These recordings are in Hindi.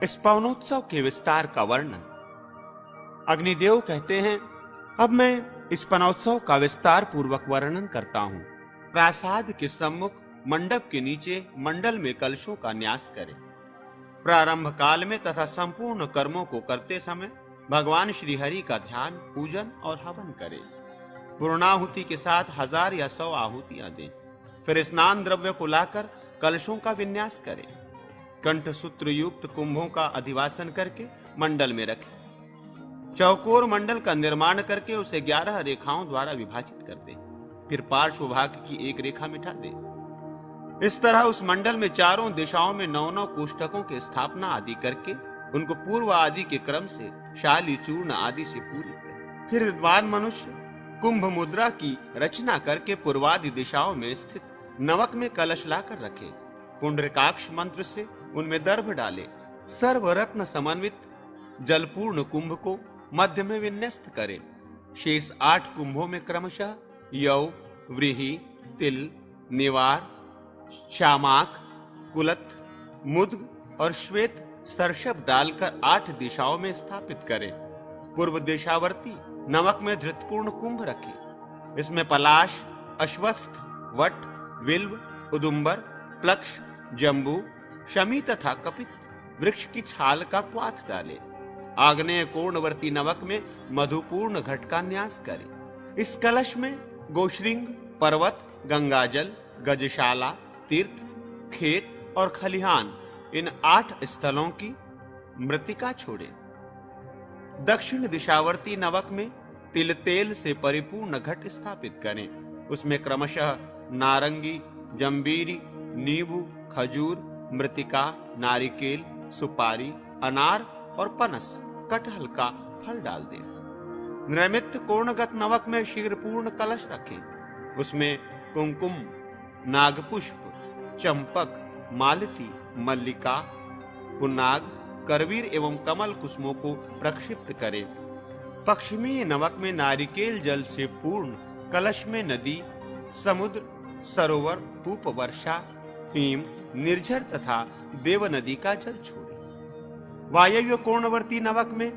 इस पवनोत्सव के विस्तार का वर्णन। अग्निदेव कहते हैं, अब मैं इस पवनोत्सव का विस्तार पूर्वक वर्णन करता हूं। प्रासाद के सम्मुख मंडप के नीचे मंडल में कलशों का न्यास करें। प्रारंभ काल में तथा संपूर्ण कर्मों को करते समय भगवान श्री हरि का ध्यान, पूजन और हवन करें। पूर्णाहुति के साथ 1000 या 100 आहुतियां दें। फिर स्नान द्रव्य को लाकर कलशों का विन्यास करें। कंठ सूत्र युक्त कुंभों का अधिवासन करके मंडल में रखें। चौकोर मंडल का निर्माण करके उसे 11 रेखाओं द्वारा विभाजित कर दें। फिर पार्श्व भाग की एक रेखा मिटा दें। इस तरह उस मंडल में चारों दिशाओं में 9-9 कोष्ठकों की स्थापना आदि करके उनको पूर्व आदि के क्रम से शाली चूर्ण आदि से पूरी करें। फिर विद्वान मनुष्य कुंभ मुद्रा की रचना करके पूर्वादि दिशाओं में स्थित नवक में कलश लाकर रखे। पुंडरीकाक्ष मंत्र से उनमें दर्भ डाले। सर्वरत्न समन्वित जलपूर्ण कुंभ को मध्य में विन्यस्त करें। शेष 8 कुंभों में क्रमशः यौ, व्रीहि, तिल, निवार, श्यामाक, कुलत, मुद्ग और श्वेत सरषभ डालकर 8 दिशाओं में स्थापित करें। पूर्व दिशावर्ती नमक में धृतपूर्ण कुंभ रखें। इसमें पलाश, अश्वत्थ, वट, विल्व, उदुम्बर, प्लक्ष, जम्बू, शमी तथा कपित वृक्ष की छाल का क्वाथ डाले। आग्नेय कोणवर्ती नवक में मधुपूर्ण घट का न्यास करें। इस कलश में गोश्रिंग, पर्वत, गंगाजल, गजशाला, तीर्थ, खेत और खलिहान इन 8 स्थलों की मृतिका छोड़े। दक्षिण दिशावर्ती नवक में तिल तेल से परिपूर्ण घट स्थापित करें। उसमें क्रमशः नारंगी, जंबीरी, नींबू, खजूर, मृतिका, नारिकेल, सुपारी, अनार और पनस, कटहल का फल डाल दें। नैमित्त कोणगत नवक में शीघ्रपूर्ण कलश रखें। उसमें कुंकुम, नागपुष्प, चंपक, मालती, मल्लिका, पुन्नाग, करवीर एवं कमल कुसुमों को प्रक्षिप्त करें। पश्चिमी नवक में नारिकेल जल से पूर्ण कलश में नदी, समुद्र, सरोवर, पूप वर्षा, हिम, निर्झर तथा देव नदी का जल छोड़े। वायव्य कोणवर्ती नवक में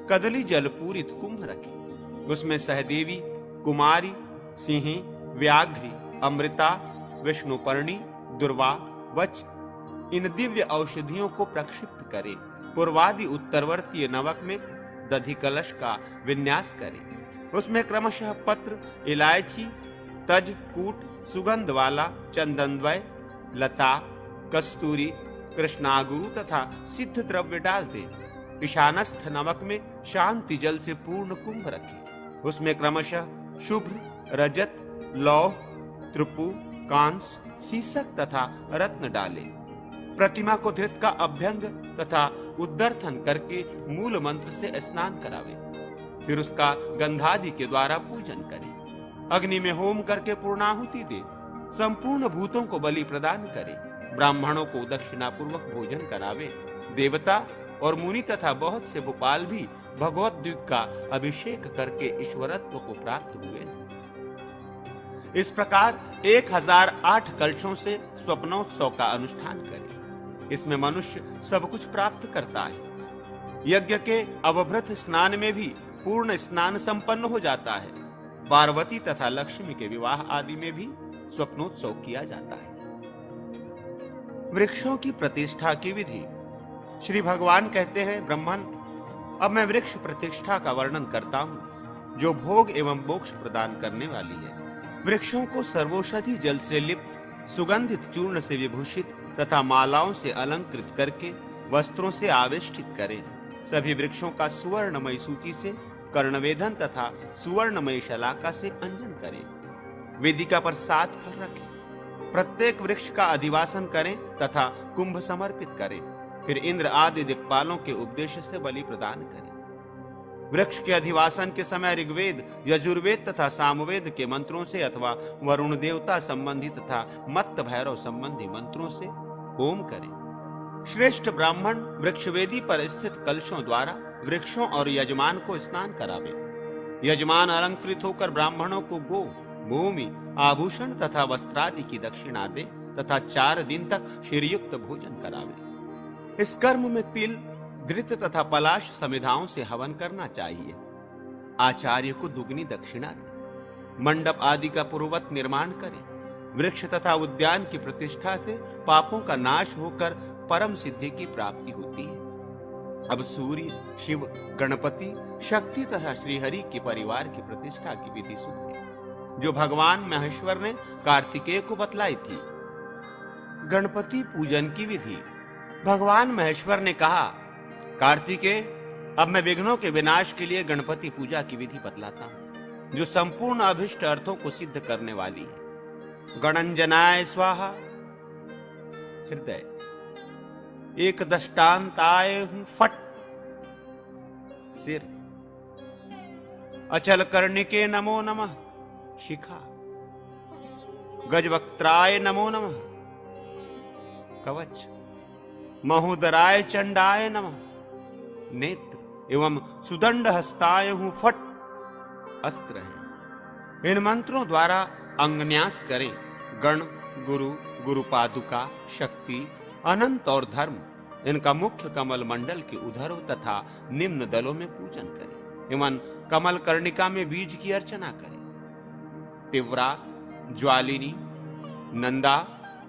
कदली जल पूरित कुंभ रखें। उसमें सहदेवी, कुमारी, सिंही, व्याघ्री, अमृता, विष्णुपर्णी, दुर्वा, वच इन दिव्य औषधियों को प्रक्षिप्त करें। पूर्वादि उत्तरवर्तीय नवक में दधि कलश का विन्यास करें। उसमें क्रमशः पत्र, इलायची, तज, कूट, सुगंध वाला चंदनद्वय, लता, कस्तूरी, कृष्णागुरु तथा सिद्ध द्रव्य डाल दें। ईशानस्थ नवक में शांति जल से पूर्ण कुंभ रखें। उसमें क्रमशः शुभ्र, रजत, लौह, त्रिपु, कांस, सीसक तथा रत्न डालें। प्रतिमा को धृत का अभ्यंग तथा उद्दर्थन करके मूल मंत्र से स्नान करावे। फिर उसका गंधादि के द्वारा पूजन करें। अग्नि में होम करके पूर्णाहुति दे। संपूर्ण भूतों को बलि प्रदान करे। ब्राह्मणों को दक्षिणापूर्वक भोजन करावे। देवता और मुनि तथा बहुत से भोपाल भी भगवत द्वीप का अभिषेक करके ईश्वरत्व को प्राप्त हुए। इस प्रकार 1008 कलशों से स्वप्नोत्सव का अनुष्ठान करें। इसमें मनुष्य सब कुछ प्राप्त करता है। यज्ञ के अवभृत स्नान में भी पूर्ण स्नान संपन्न हो जाता है। पार्वती तथा लक्ष्मी के विवाह आदि में भी स्वप्नोत्सव किया जाता है। वृक्षों की प्रतिष्ठा की विधि। श्री भगवान कहते हैं, ब्रह्मन, अब मैं वृक्ष प्रतिष्ठा का वर्णन करता हूँ, जो भोग एवं मोक्ष प्रदान करने वाली है। वृक्षों को सर्वौषधि जल से लिप्त, सुगंधित चूर्ण से विभूषित तथा मालाओं से अलंकृत करके वस्त्रों से आवेष्टित करें। सभी वृक्षों का सुवर्णमय सूची से कर्णवेधन तथा सुवर्णमय शलाका से अंजन करें। वेदिका पर 7 फल रखें। प्रत्येक वृक्ष का अधिवासन करें तथा कुंभ समर्पित करें। फिर इंद्र आदि दिक्पालों के उपदेश से बलि प्रदान करें। वृक्ष के अधिवासन के समय ऋग्वेद, यजुर्वेद तथा सामवेद के मंत्रों से अथवा वरुण देवता संबंधी तथा मत्त भैरव संबंधी मंत्रों से होम करें। श्रेष्ठ ब्राह्मण वृक्षवेदी पर स्थित कलशों द्वारा वृक्षों और यजमान को स्नान करावे। यजमान अलंकृत होकर ब्राह्मणों को गो, भूमि, आभूषण तथा वस्त्रादि की दक्षिणा दे तथा 4 दिन तक श्रीयुक्त भोजन करावे। इस कर्म में तिल, धृत तथा पलाश समिधाओं से हवन करना चाहिए। आचार्य को दुगनी दक्षिणा दें। मंडप आदि का पूर्ववत निर्माण करें। वृक्ष तथा उद्यान की प्रतिष्ठा से पापों का नाश होकर परम सिद्धि की प्राप्ति होती है। अब सूर्य, शिव, गणपति, शक्ति तथा श्रीहरि के परिवार की प्रतिष्ठा की विधि सुनिए, जो भगवान महेश्वर ने कार्तिकेय को बतलाई थी। गणपति पूजन की विधि। भगवान महेश्वर ने कहा, कार्तिकेय, अब मैं विघ्नों के विनाश के लिए गणपति पूजा की विधि बतलाता हूं, जो संपूर्ण अभिष्ट अर्थों को सिद्ध करने वाली है। गणंजनाय स्वाहा। हृदय। एक दष्टांताय हूं फट। सिर। अचल कर्णिके नमो नमः। शिखा। गजवक्त्राय नमो नमः। कवच। महोदराय चंडाय नमः। नेत्र एवं सुदंड हस्ताय हूं फट। अस्त्र है। इन मंत्रों द्वारा अंगन्यास करें। गण, गुरु, गुरु पादुका, शक्ति, अनंत और धर्म, इनका मुख्य कमल मंडल के उधर तथा निम्न दलों में पूजन करें एवं कमल कर्णिका में बीज की अर्चना करें। तिव्रा, ज्वालिनी, नंदा,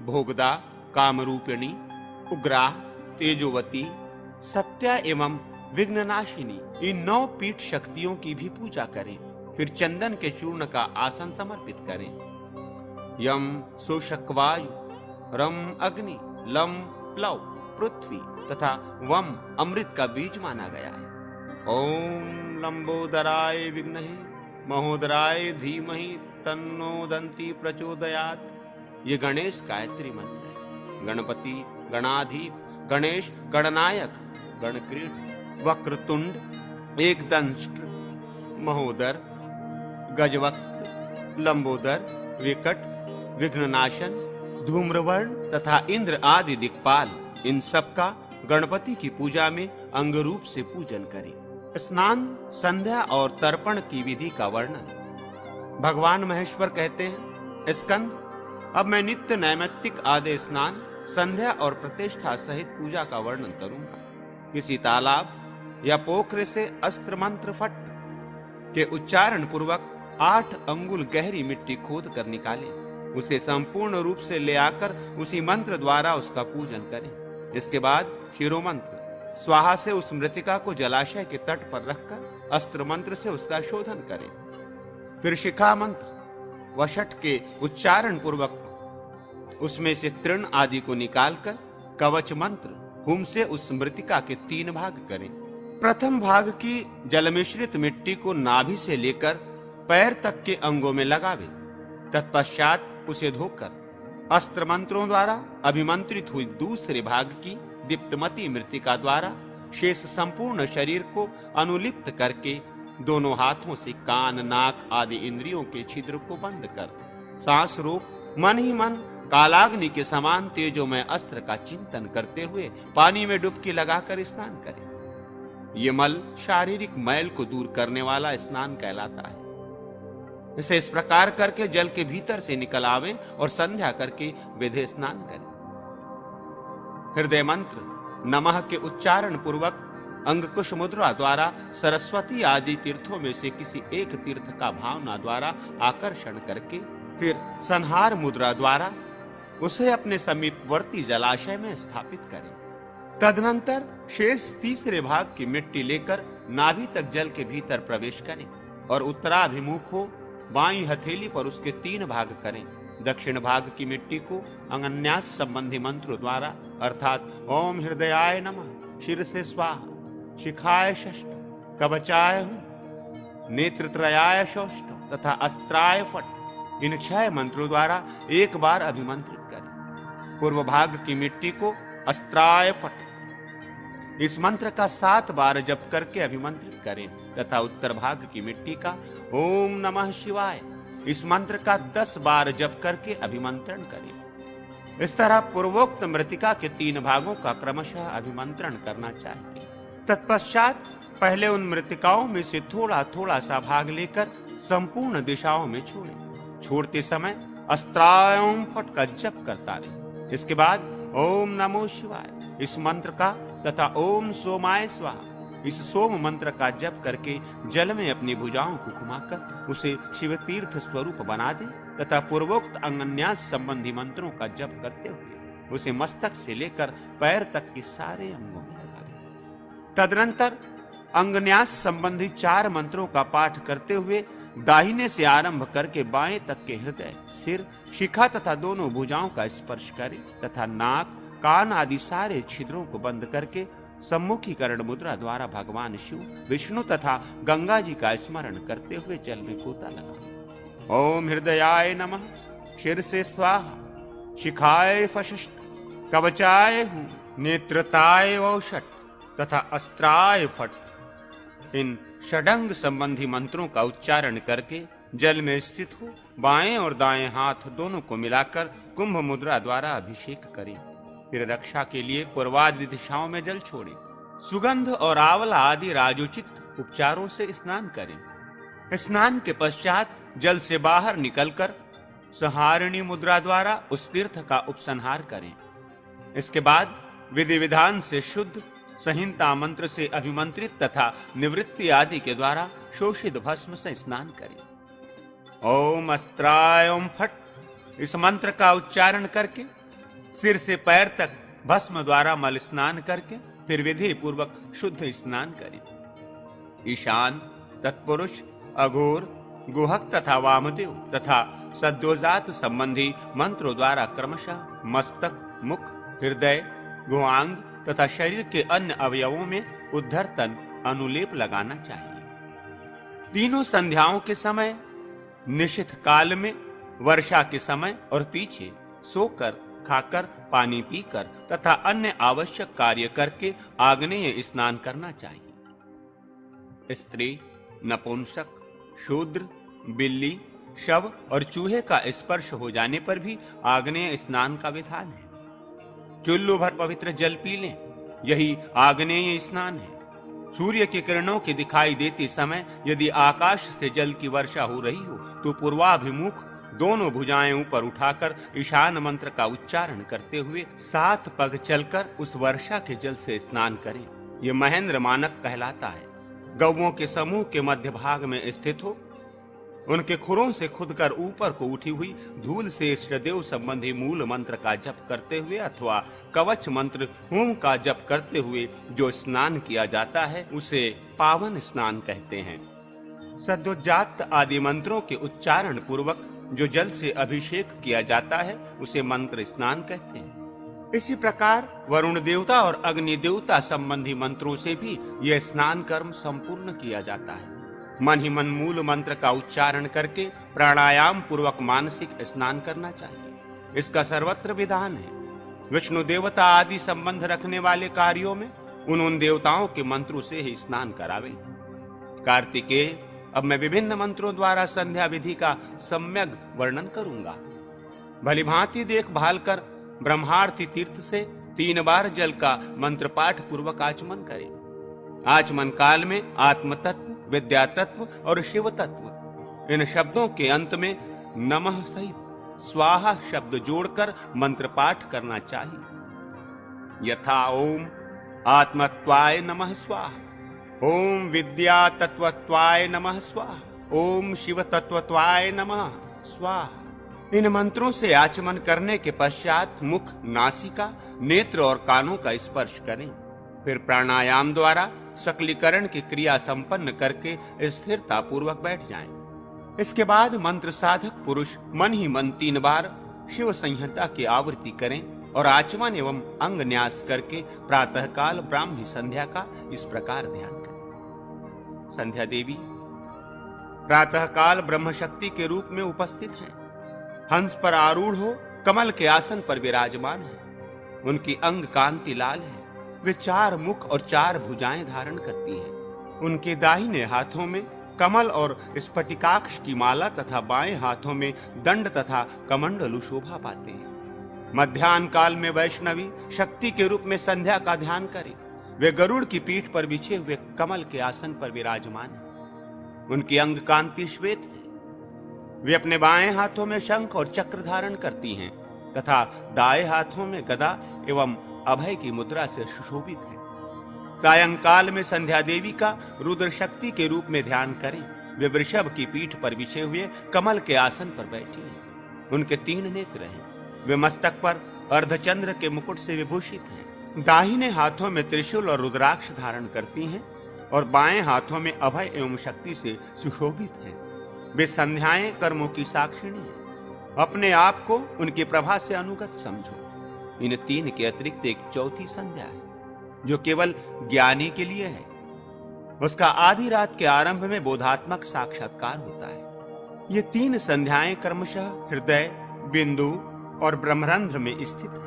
भोगदा, कामरूपिणी, उग्रा, तेजोवती, सत्या एवं विघ्ननाशिनी, इन 9 पीठ शक्तियों की भी पूजा करें। फिर चंदन के चूर्ण का आसन समर्पित करें। यम शोषक वायु, रम अग्नि, लम प्लव पृथ्वी तथा वम अमृत का बीज माना गया है। ओम लंबोदराय विद्महे महोदराय धीमहि तन्नो दंती प्रचोदयात्। ये गणेश गायत्री मंत्र है। गणपति, गणाधीप, गणेश, गणनायक, गणक्रीट, वक्रतुंड, एकदंष्ट्र, महोदर, गजवक्त्र, लंबोदर, विकट, विघ्ननाशन, धूम्रवर्ण तथा इंद्र आदि दिक्पाल, इन सब का गणपति की पूजा में अंग रूप से पूजन करें। स्नान, संध्या और तर्पण की विधि का वर्णन। भगवान महेश्वर कहते हैं, स्कंद, अब मैं नित्य नैमित्तिक आदि स्नान, संध्या और प्रतिष्ठा सहित पूजा का वर्णन करूंगा। किसी तालाब या पोखरे से अस्त्र मंत्र फट के उच्चारण पूर्वक 8 अंगुल गहरी मिट्टी खोद कर निकालें। उसे संपूर्ण रूप से ले आकर उसी मंत्र द्वारा उसका पूजन करें। इसके बाद शिरोमंत्र स्वाहा से उस मृतिका को जलाशय के तट पर रखकर अस्त्र मंत्र से उसका शोधन करें। फिर शिखा मंत्र वशट के उच्चारण पूर्वक उसमें से तृण आदि को निकालकर कवच मंत्र हुम से उस मृतिका के 3 भाग करें। प्रथम भाग की जलमिश्रित मिट्टी को नाभि से लेकर पैर तक के अंगों में लगावे। तत्पश्चात उसे धोकर अस्त्र मंत्रों द्वारा अभिमंत्रित हुई दूसरे भाग की दीप्तमती मृतिका द्वारा शेष संपूर्ण शरीर को अनुलिप्त करके दोनों हाथों से कान, नाक आदि इंद्रियों के छिद्र को बंद कर सांस रोक मन ही मन कालाग्नि के समान तेजोमय अस्त्र का चिंतन करते हुए पानी में डुबकी लगाकर स्नान करें। ये मल शारीरिक मैल को दूर करने वाला स्नान कहलाता है। इसे इस प्रकार करके जल के भीतर से निकल आवे और संध्या करके विधि स्नान करें। हृदय मंत्र नमः के उच्चारण पूर्वक अंगकुश मुद्रा द्वारा सरस्वती आदि तीर्थों में से किसी एक तीर्थ का भावना द्वारा आकर्षण करके फिर संहार मुद्रा द्वारा उसे अपने समीपवर्ती जलाशय में स्थापित करें। तदनंतर शेष तीसरे भाग की मिट्टी लेकर नाभि तक जल के भीतर प्रवेश करें और उत्तराभिमुख हो बाईं हथेली पर उसके 3 भाग करें। दक्षिण भाग की मिट्टी को अंगन्यास संबंधी मंत्रों द्वारा अर्थात ओम हृदयाय नमः, शिरसे स्वाहा, शिखाय षष्ठ, कवचाय हूं, नेत्रत्रयाय षष्ठ तथा अस्त्राय फट, इन 6 मंत्रों द्वारा एक बार अभिमंत्रित करें। पूर्व भाग की मिट्टी को अस्त्राय फट इस मंत्र का 7 बार जप करके अभिमंत्रित करें तथा उत्तर भाग की मिट्टी का ओम नमः शिवाय इस मंत्र का 10 बार जप करके अभिमंत्रण करें। इस तरह पूर्वोक्त मृतिका के 3 भागों का क्रमशः अभिमंत्रण करना चाहिए। तत्पश्चात पहले उन मृतिकाओं में से थोड़ा थोड़ा सा भाग लेकर संपूर्ण दिशाओं में छोड़ें। छोड़ते समय अस्त्राय फट का जप करता रहे। इसके बाद ओम नमो शिवाय इस मंत्र का तथा ओम सोमाय स्वाहा इस सोम मंत्र का जप करके जल में अपनी भुजाओं को घुमाकर उसे शिव तीर्थ स्वरूप बना दे तथा पूर्वोक्त अंगन्यास संबंधी मंत्रों का जप करते हुए उसे मस्तक से लेकर पैर तक के सारे अंगों में लगा दे। तदनंतर अंगन्यास संबंधी 4 मंत्रों का पाठ करते हुए दाहिने से आरंभ करके बाएं तक के हृदय, सिर, शिखा तथा दोनों भुजाओं का स्पर्श करे तथा नाक, कान आदि सारे छिद्रों को बंद करके सम्मुखीकरण मुद्रा द्वारा भगवान शिव, विष्णु तथा गंगा जी का स्मरण करते हुए जल में गोता लगा। ओम हृदयाय नमः, शीर्षे स्वाहा, शिखाय फशिष्ट, कवचाय हूं, नेत्रताय वौषट तथा अस्त्राय फट। इन षडंग संबंधी मंत्रों का उच्चारण करके जल में स्थित हो बाएं और दाएं हाथ दोनों को मिलाकर कुंभ मुद्रा द्वारा अभिषेक करें। फिर रक्षा के लिए पूर्वादि दिशाओं में जल छोड़ें। सुगंध और आंवला आदि राजोचित उपचारों से स्नान करें। स्नान के पश्चात जल से बाहर निकलकर संहारिणी मुद्रा द्वारा उस तीर्थ का उपसंहार करें। इसके बाद विधि विधान से शुद्ध संहिता मंत्र से अभिमंत्रित तथा निवृत्ति आदि के द्वारा शोषित भस्म से स्नान करें। ओम अस्त्राय ओम फट इस मंत्र का उच्चारण करके सिर से पैर तक भस्म द्वारा मल स्नान करके फिर विधि पूर्वक शुद्ध स्नान करें। ईशान, तत्पुरुष, अघोर, गुहक तथा वामदेव तथा सद्योजात संबंधी मंत्रों द्वारा क्रमशः मस्तक, मुख, हृदय, गुहांग तथा शरीर के अन्य अवयवों में उद्धर्तन अनुलेप लगाना चाहिए। तीनों संध्याओं के समय, निशिथ काल में, वर्षा के समय और पीछे सोकर, खाकर, पानी पीकर तथा अन्य आवश्यक कार्य करके आग्नेय स्नान करना चाहिए। स्त्री, नपुंसक, शूद्र, बिल्ली, शव और चूहे का स्पर्श हो जाने पर भी आग्नेय स्नान का विधान है। चुल्लू भर पवित्र जल पी लें, यही आग्नेय स्नान है। सूर्य की किरणों के दिखाई देते समय यदि आकाश से जल की वर्षा हो रही हो तो पूर्वाभिमुख दोनों भुजाएं ऊपर उठाकर ईशान मंत्र का उच्चारण करते हुए 7 पग चलकर उस वर्षा के जल से स्नान करें। यह महेंद्र मानक कहलाता है। गौओं के समूह के मध्य भाग में स्थित हो, उनके खुरों से खुदकर ऊपर को उठी हुई धूल से इष्टदेव संबंधी मूल मंत्र का जप करते हुए अथवा कवच मंत्र होम का जप करते हुए जो स्नान किया जाता है उसे पावन स्नान कहते हैं। सद्योजात आदि मंत्रों के उच्चारण पूर्वक जो जल से अभिषेक किया जाता है उसे मंत्र स्नान कहते हैं। इसी प्रकार वरुण देवता और अग्नि देवता संबंधी मंत्रों से भी यह स्नान कर्म संपूर्ण किया जाता है। मन ही मन मूल मंत्र का उच्चारण करके प्राणायाम पूर्वक मानसिक स्नान करना चाहिए। इसका सर्वत्र विधान है। विष्णु देवता आदि संबंध रखने वाले कार्यों में उन देवताओं के मंत्रों से ही स्नान करावे। कार्तिकेय, अब मैं विभिन्न मंत्रों द्वारा संध्या विधि का सम्यक वर्णन करूंगा। भली भांति देखभाल कर ब्रह्मार्थी तीर्थ से 3 बार जल का मंत्र पाठ पूर्वक आचमन करें। आचमन काल में आत्म तत्व, विद्या तत्व और शिव तत्व इन शब्दों के अंत में नमः सहित स्वाहा शब्द जोड़कर मंत्र पाठ करना चाहिए। यथा ओम आत्मत्वाय नमः स्वाहा, ओम विद्या तत्वत्वाय नमः स्वाहा, ओम शिव तत्वत्वाय नमः स्वाहा। इन मंत्रों से आचमन करने के पश्चात मुख, नासिका, नेत्र और कानों का स्पर्श करें। फिर प्राणायाम द्वारा सकलीकरण की क्रिया संपन्न करके स्थिरता पूर्वक बैठ जाएं। इसके बाद मंत्र साधक पुरुष मन ही मन 3 बार शिव संहिता की आवृत्ति करें और आचमन एवं अंग न्यास करके प्रातःकाल ब्राह्मी संध्या का इस प्रकार ध्यान करें। संध्या देवी प्रातःकाल ब्रह्म शक्ति के रूप में उपस्थित हैं। हंस पर आरूढ़ हो कमल के आसन पर विराजमान है। उनकी अंग कांति लाल है। वे 4 मुख और 4 भुजाएं धारण करती हैं। उनके दाहिने हाथों में कमल और स्फटिकाक्ष की माला तथा बाएं हाथों में दंड तथा कमंडलु शोभा पाते हैं। मध्याह्न काल में वैष्णवी शक्ति के रूप में संध्या का ध्यान करें। वे गरुड़ की पीठ पर बिछे हुए कमल के आसन पर विराजमान हैं। उनकी अंग कांति श्वेत है। वे अपने बाएं हाथों में शंख और चक्र धारण करती हैं तथा दाएं हाथों में गदा एवं अभय की मुद्रा से सुशोभित है। सायंकाल में संध्या देवी का रुद्र शक्ति के रूप में ध्यान करें। वे वृषभ की पीठ पर बिछे हुए कमल के आसन पर बैठी हैं। उनके 3 नेत्र हैं। वे मस्तक पर अर्धचंद्र के मुकुट से विभूषित हैं। दाहिने हाथों में त्रिशूल और रुद्राक्ष धारण करती हैं और बाएं हाथों में अभय एवं शक्ति से सुशोभित हैं। वे संध्याएं कर्मों की साक्षिणी हैं। अपने आप को उनकी प्रभा से अनुगत समझो। इन 3 के अतिरिक्त एक चौथी संध्या है जो केवल ज्ञानी के लिए है। उसका आधी रात के आरंभ में बोधात्मक साक्षात्कार होता है। ये 3 संध्याएं क्रमशः हृदय, बिंदु और ब्रह्मरंध्र में स्थित है।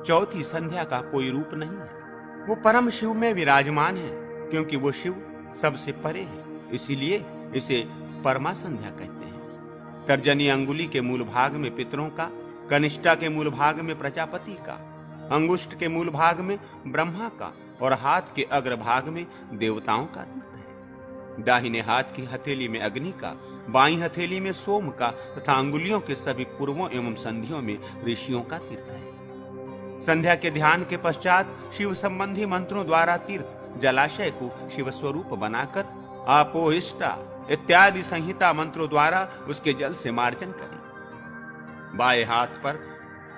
चौथी संध्या का कोई रूप नहीं है। वो परम शिव में विराजमान है, क्योंकि वो शिव सबसे परे है, इसीलिए इसे परमा संध्या कहते हैं। तर्जनी अंगुली के मूल भाग में पितरों का, कनिष्ठा के मूल भाग में प्रजापति का, अंगुष्ठ के मूल भाग में ब्रह्मा का और हाथ के अग्र भाग में देवताओं का तीर्थ है। दाहिने हाथ की हथेली में अग्नि का, बाईं हथेली में सोम का तथा अंगुलियों के सभी पूर्वों एवं संधियों में ऋषियों का तीर्थ है। संध्या के ध्यान के पश्चात शिव संबंधी मंत्रों द्वारा तीर्थ जलाशय को शिव स्वरूप बनाकर आपोहिष्टा इत्यादि संहिता मंत्रों द्वारा उसके जल से मार्जन करें। बाएं हाथ पर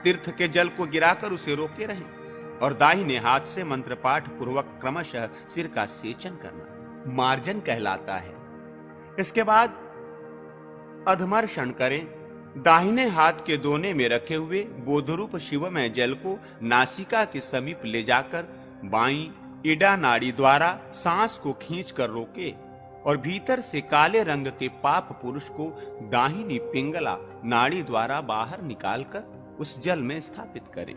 तीर्थ के जल को गिराकर उसे रोके रहें और दाहिने हाथ से मंत्र पाठ पूर्वक क्रमशः सिर का सेचन करना मार्जन कहलाता है। इसके बाद अधमर्षण करें। दाहिने हाथ के दोने में रखे हुए बोधरूप शिवमय जल को नासिका के समीप ले जाकर बाईं इडा नाड़ी द्वारा सांस को खींचकर रोके और भीतर से काले रंग के पाप पुरुष को दाहिनी पिंगला नाड़ी द्वारा बाहर निकालकर उस जल में स्थापित करें।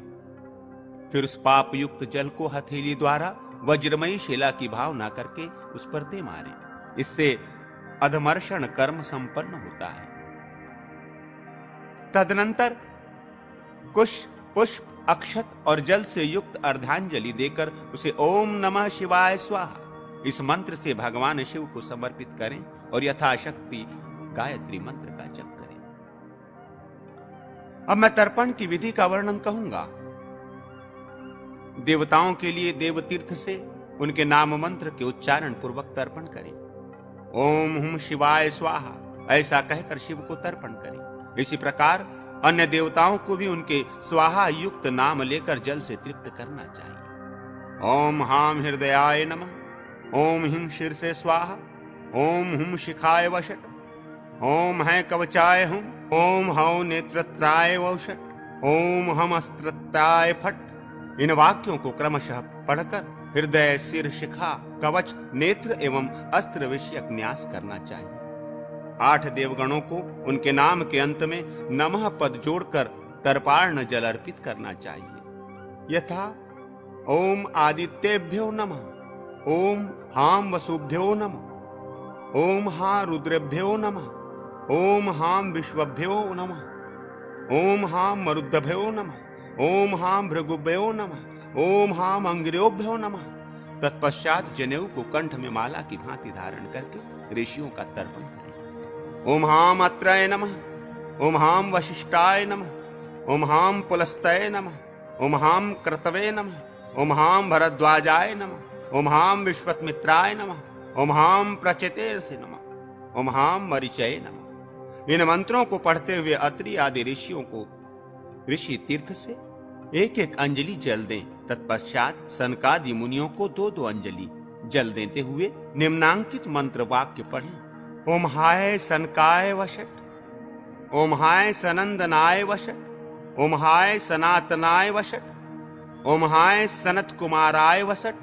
फिर उस पाप युक्त जल को हथेली द्वारा वज्रमयी शिला की भावना करके उस पर दे मारें। इससे अधमर्षण कर्म संपन्न होता है। तदनंतर कुश, पुष्प, अक्षत और जल से युक्त अर्धांजलि देकर उसे ओम नमः शिवाय स्वाहा इस मंत्र से भगवान शिव को समर्पित करें और यथाशक्ति गायत्री मंत्र का जप करें। अब मैं तर्पण की विधि का वर्णन कहूंगा। देवताओं के लिए देवतीर्थ से उनके नाम मंत्र के उच्चारण पूर्वक तर्पण करें। ओम हुम शिवाय स्वाहा ऐसा कहकर शिव को तर्पण करें। इसी प्रकार अन्य देवताओं को भी उनके स्वाहा युक्त नाम लेकर जल से तृप्त करना चाहिए। ओम हाम हृदयाय नमः, ओम हिं शीर्षे स्वाहा, ओम हुम शिखाय वषट, ओम है कवचाय हुम, ओम हौ नेत्रत्राय वौषट, ओम हम अस्त्रत्राय फट। इन वाक्यों को क्रमशः पढ़कर हृदय, सिर, शिखा, कवच, नेत्र एवं अस्त्र विषयक न्यास करना चाहिए। 8 देवगणों को उनके नाम के अंत में नमः पद जोड़कर तर्पाण जल अर्पित करना चाहिए। यथा ओम आदित्येभ्यो नमः, ओम हाम वसुभ्यो नमः, ओम हा रुद्रेभ्यो नमः, ओम हाम विश्वभ्यो नमः, ओम हाम मरुद्भ्यो नमः, ओम हाम भृगुभ्यो नमः, ओम हाम अंग्र्योभ्यो नमः। तत्पश्चात जनेऊ को कंठ में माला की भांति धारण करके ऋषियों का तर्पण करें। ओम हाम अत्रय नमः, ओम हाम वशिष्ठाय नमः, ओम हाम पुलस्तये नमः, ओम हाम क्रतवे नमः, ओम हाम भरद्वाजाय नमः, ओम हाम विश्वमित्राय नमः, ओम हाम प्रचेतेर्षि नमः, ओम हाम मरीचये नमः। इन मंत्रों को पढ़ते हुए अत्रि आदि ऋषियों को ऋषि तीर्थ से 1-1 अंजलि जल दें। तत्पश्चात सनकादि मुनियों को 2-2 अंजलि जल देते हुए निम्नांकित मंत्र वाक्य पढ़ें। ओम हाय सनकाय वषट, ओम हाय सनंदनाय वषट, ओम हाय सनातनाय वषट, ओम हाय सनत कुमाराय वषट,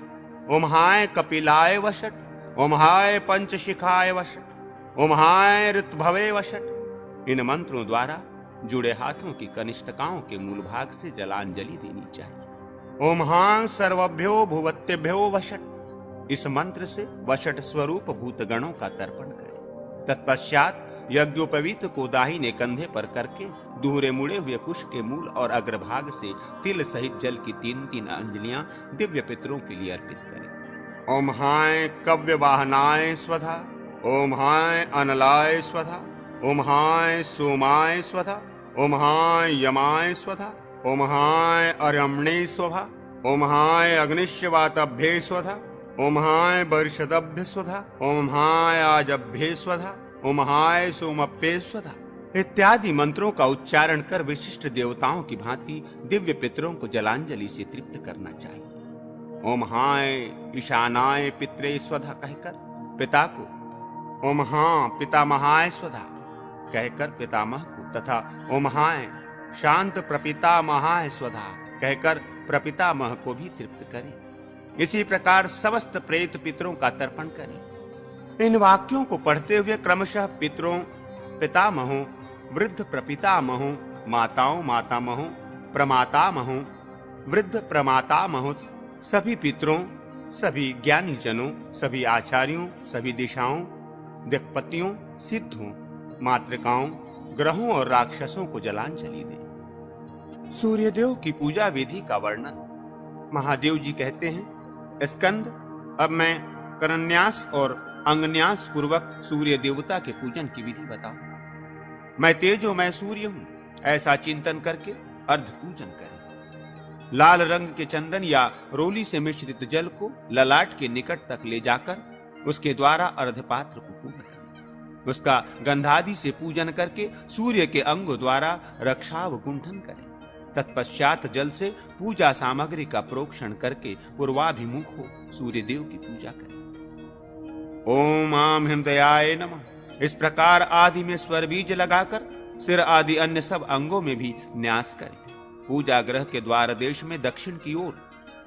ओम हाय कपिलाय वषट, ओम हाय पंचशिखाय वषट, ओम हाय ऋतभवे वषट। इन मंत्रों द्वारा जुड़े हाथों की कनिष्ठकाओं के मूल भाग से जलांजलि देनी चाहिए। ओम हां सर्वभ्यो भुवत्यभ्यो वषट। इस मंत्र से वषट स्वरूप भूतगणों का तर्पण करें। तत्पश्चात यज्ञोपवीत को दाहिने कंधे पर करके दूहरे मुड़े हुए कुश के मूल और अग्रभाग से तिल सहित जल की 3-3 अंजलियां दिव्य पितरों के लिए अर्पित करें। ओम हाय कव्य वाहनाय स्वधा, ओम हाय अनलाय स्वधा, ओम हाय सोमाय स्वधा, ओम हाय यमाय स्वधा, ओम हाय अर्यम्णे स्वधा, ओम हाय अग्निश्वातभ्ये स्वधा, ओम हाय वर्षदभ्य स्वधा, ओम हाय आजभ्ये स्वधा, ओम हाय सोमप्ये स्वधा इत्यादि मंत्रों का उच्चारण कर विशिष्ट देवताओं की भांति दिव्य पितरों को जलांजलि से तृप्त करना चाहिए। ओम हाय ईशानाय पित्रे स्वधा कहकर पिता को, ओम हां पितामहाय स्वधा कहकर पितामह को तथा ओम हाय शांत प्रपितामहाय स्वधा कहकर प्रपितामह को भी तृप्त करें। इसी प्रकार समस्त प्रेत पितरों का तर्पण करें। इन वाक्यों को पढ़ते हुए क्रमशः पितरों, पितामहों, वृद्ध प्रपितामहों, माताओं मातामहों, प्रमातामहों, वृद्ध प्रमातामहों, सभी पितरों, सभी ज्ञानी जनों, सभी आचार्यों, सभी दिशाओं, दिक्पतियों, सिद्धों, मातृकाओं, ग्रहों और राक्षसों को जलांजलि दें। सूर्यदेव की पूजा विधि का वर्णन। महादेव जी कहते हैं, स्कंद, अब मैं करन्यास और अंगन्यास पूर्वक सूर्य देवता के पूजन की विधि बताऊंगा। मैं तेजोमय सूर्य हूं, ऐसा चिंतन करके अर्ध पूजन करें। लाल रंग के चंदन या रोली से मिश्रित जल को ललाट के निकट तक ले जाकर उसके द्वारा अर्धपात्र को पूर्ण करें। उसका गंधादि से पूजन करके सूर्य के अंगों द्वारा रक्षाव गुंठन करें। तत्पश्चात जल से पूजा सामग्री का प्रोक्षण करके पूर्वाभिमुख हो सूर्य देव की पूजा करें। ओम आम हृदयाय नमः। इस प्रकार आदि में स्वर बीज लगाकर सिर आदि अन्य सब अंगों में भी न्यास करें। पूजा ग्रह के द्वार देश में दक्षिण की ओर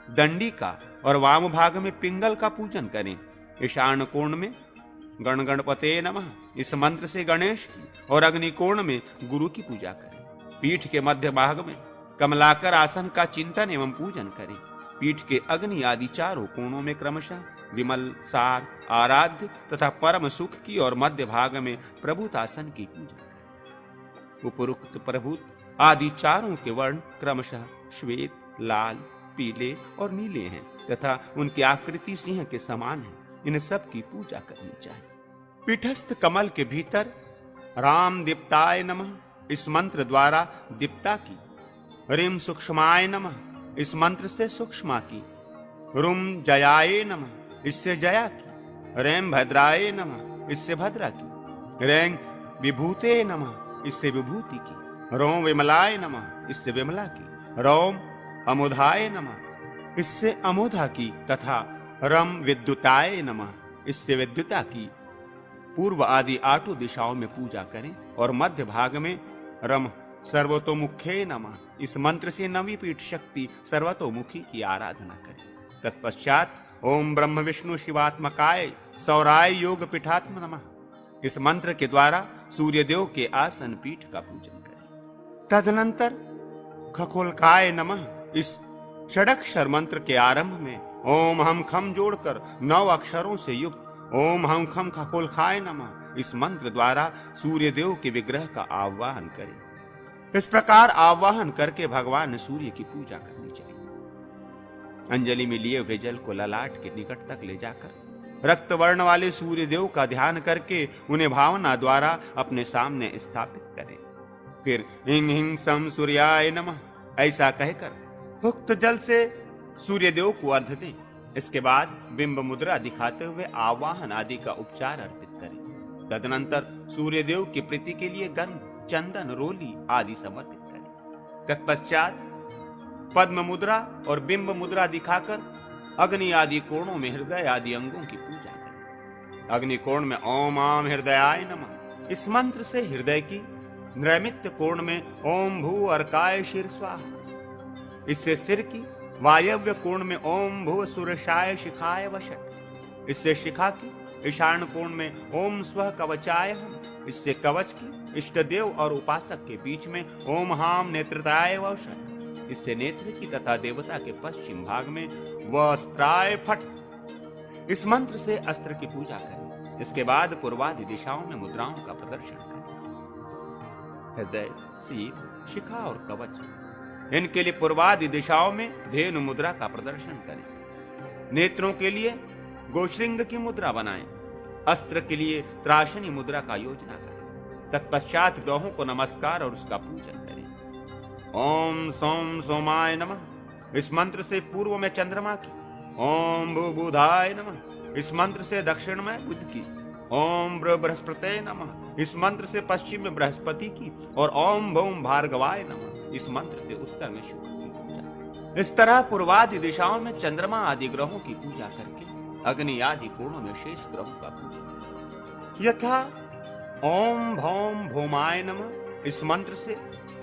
दंडी का और वाम भाग में पिंगल का पूजन करें। ईशान कोण में गण गणपते नमः इस मंत्र से गणेश की और अग्नि कोण में गुरु की पूजा करें। पीठ के मध्य भाग में कमलाकर आसन का चिंतन एवं पूजन करें। पीठ के अग्नि आदि चारों कोणों में क्रमशः विमल, सार, आराध्य तथा परम सुख की और मध्य भाग में प्रभुत आसन की पूजा करें। उपरोक्त प्रभुत आदि चारों के वर्ण क्रमशः श्वेत, लाल, पीले और नीले हैं तथा उनकी आकृति सिंह के समान है। इन सब की पूजा करनी चाहिए। पीठस्थ कमल के भीतर राम दीप्ताय नमः इस मंत्र द्वारा दीप्ता की, रीम सूक्ष्माय नमः इस मंत्र से सूक्ष्मा की, रुम जयाय नमः इससे जया की, रेम भद्राय नमः इससे भद्रा की, रेंग विभूते नमः इससे विभूति की, रोम विमलाय नमः इससे विमला की, रोम अमुधाय नमः इससे अमुधा की तथा रम विद्युताय नमः इससे विद्युता की। पूर्व आदि आठों दिशाओं में पूजा करें और मध्य भाग में रम सर्वतोमुखे नमः इस मंत्र से नवी पीठ शक्ति सर्वतोमुखी की आराधना करें। तत्पश्चात ओम ब्रह्म विष्णु शिवात्मकाय सौराय योग पीठात्म नमः इस मंत्र के द्वारा सूर्यदेव के आसन पीठ का पूजन करें। तदनंतर खगोलकाय नमः इस षडक्षर मंत्र के आरंभ में ओम हम खम जोड़कर 9 अक्षरों से युक्त ओम हम खम खगोलकाय नमः इस मंत्र द्वारा सूर्यदेव के विग्रह का आह्वान करें। इस प्रकार आह्वान करके भगवान सूर्य की पूजा करनी चाहिए। अंजलि में लिए हुए जल को ललाट के निकट तक ले जाकर रक्त वर्ण वाले सूर्यदेव का ध्यान करके उन्हें भावना द्वारा अपने सामने स्थापित करें। फिर हिंग हिंग सम सूर्याय नमः ऐसा कहकर उक्त जल से सूर्यदेव को अर्घ दें। इसके बाद बिंब मुद्रा दिखाते हुए आवाहन आदि का उपचार अर्पित करें। तदनंतर सूर्यदेव की प्रीति के लिए गंध, चंदन, रोली आदि समर्पित करें। तत्पश्चात पद्म मुद्रा और बिंब मुद्रा दिखाकर अग्नि आदि कोणों में हृदय आदि अंगों की पूजा करें। अग्नि कोण में ओम आम हृदयाय नमः इस मंत्र से हृदय की, नैमित्य कोण में ओम भू अर्काय शीर स्वाहा इससे सिर की, वायव्य कोण में ओम भू सुरशाय शिखाय वशट इससे शिखा की, ईशान कोण में ओम स्व कवचाय हम इससे कवच की, इष्ट देव और उपासक के बीच में ओम हाम नेत्रताय वशट इससे नेत्र की तथा देवता के पश्चिम भाग में वस्त्राय फट इस मंत्र से अस्त्र की पूजा करें। इसके बाद पूर्वादि दिशाओं में मुद्राओं का प्रदर्शन करें। हृदय, सिर, शिखा और कवच इनके लिए पूर्वादि दिशाओं में धेनु मुद्रा का प्रदर्शन करें। नेत्रों के लिए गोश्रिंग की मुद्रा बनाएं। अस्त्र के लिए त्राशनी मुद्रा का योजना करें। तत्पश्चात दोहों को नमस्कार और उसका पूजन करें। ओम सोम सोमाय नमः इस मंत्र से पूर्व में चंद्रमा की, ओम भूबुधाय नमः। इस मंत्र से दक्षिण में बुध की। ओम बृहस्पते नमः। इस मंत्र से पश्चिम में बृहस्पति की। और ओम भौम भार्गवाय नमः। इस मंत्र से उत्तर में शुक्र की पूजा। इस तरह पूर्वादि दिशाओं में चंद्रमा आदि ग्रहों की पूजा करके अग्नि आदि कोणों में शेष ग्रहों का पूजन। यथा ओम भौम भौमाय नमः। इस मंत्र से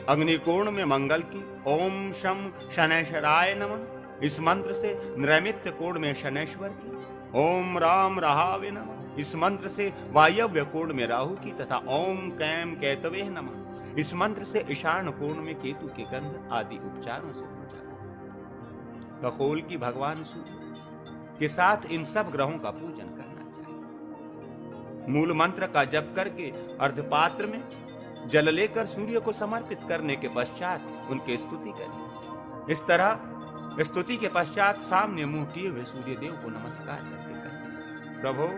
अग्निकोण में मंगल की। ओम शम शनैश्वराय नमः। इस मंत्र से नैमित्य कोण में शनैश्वर की। ओम राम रहावे नमः। इस मंत्र से वायव्य कोण में राहु की। तथा ओम कैम कैतवे नमः। इस मंत्र से ईशान कोण में केतु के गंध आदि उपचारों से पूजा करें। खगोल की भगवान सूर्य के साथ इन सब ग्रहों का पूजन करना चाहिए। मूल मंत्र का जप करके अर्धपात्र में जल लेकर सूर्य को समर्पित करने के पश्चात उनकी स्तुति करें। इस तरह स्तुति के पश्चात सामने मुंह किए हुए सूर्य देव को नमस्कार करके कहें, प्रभु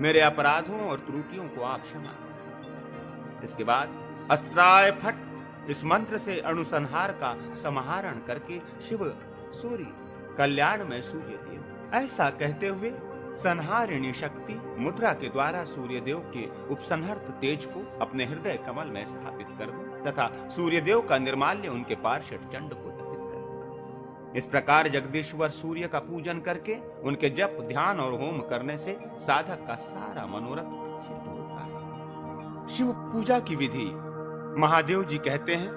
मेरे अपराधों और त्रुटियों को आप क्षमा करें। इसके बाद अस्त्राय फट इस मंत्र से अनुसंहार का समाहरण करके शिव सूर्य कल्याण में सूर्य देव ऐसा कहते हुए संहारिणी शक्ति मुद्रा के द्वारा सूर्य देव के उपसंहर्त तेज को अपने हृदय कमल में स्थापित कर दो तथा सूर्य देव का निर्माल्य उनके पार्षद चंड को अर्पित कर दो। इस प्रकार जगदीश्वर सूर्य का पूजन करके उनके जप ध्यान और होम करने से साधक का सारा मनोरथ सिद्ध होता है। शिव पूजा की विधि महादेव जी कहते हैं,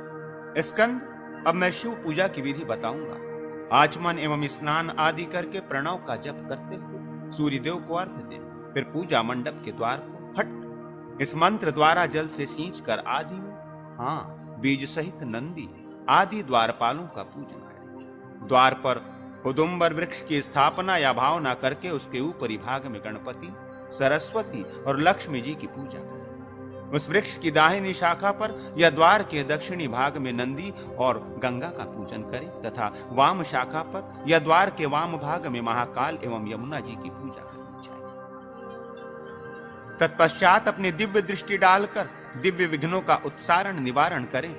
स्कंद अब मैं शिव पूजा की विधि बताऊंगा। आचमन एवं स्नान आदि करके प्रणव का जप करते हुए सूर्य देव को अर्घ्य दे। फिर पूजा मंडप के द्वार को फट इस मंत्र द्वारा जल से सींच कर आदि में बीज सहित नंदी आदि द्वारपालों का पूजन करें। द्वार पर उदुम्बर वृक्ष की स्थापना या भावना करके उसके ऊपरी भाग में गणपति, सरस्वती और लक्ष्मी जी की पूजा करें। उस वृक्ष की दाहिनी शाखा पर या द्वार के दक्षिणी भाग में नंदी और गंगा का पूजन करें तथा वाम शाखा पर या द्वार के वाम भाग में महाकाल एवं यमुना जी की पूजा करनी चाहिए। तत्पश्चात अपनी दिव्य दृष्टि डालकर दिव्य विघ्नों का उत्सारण निवारण करें।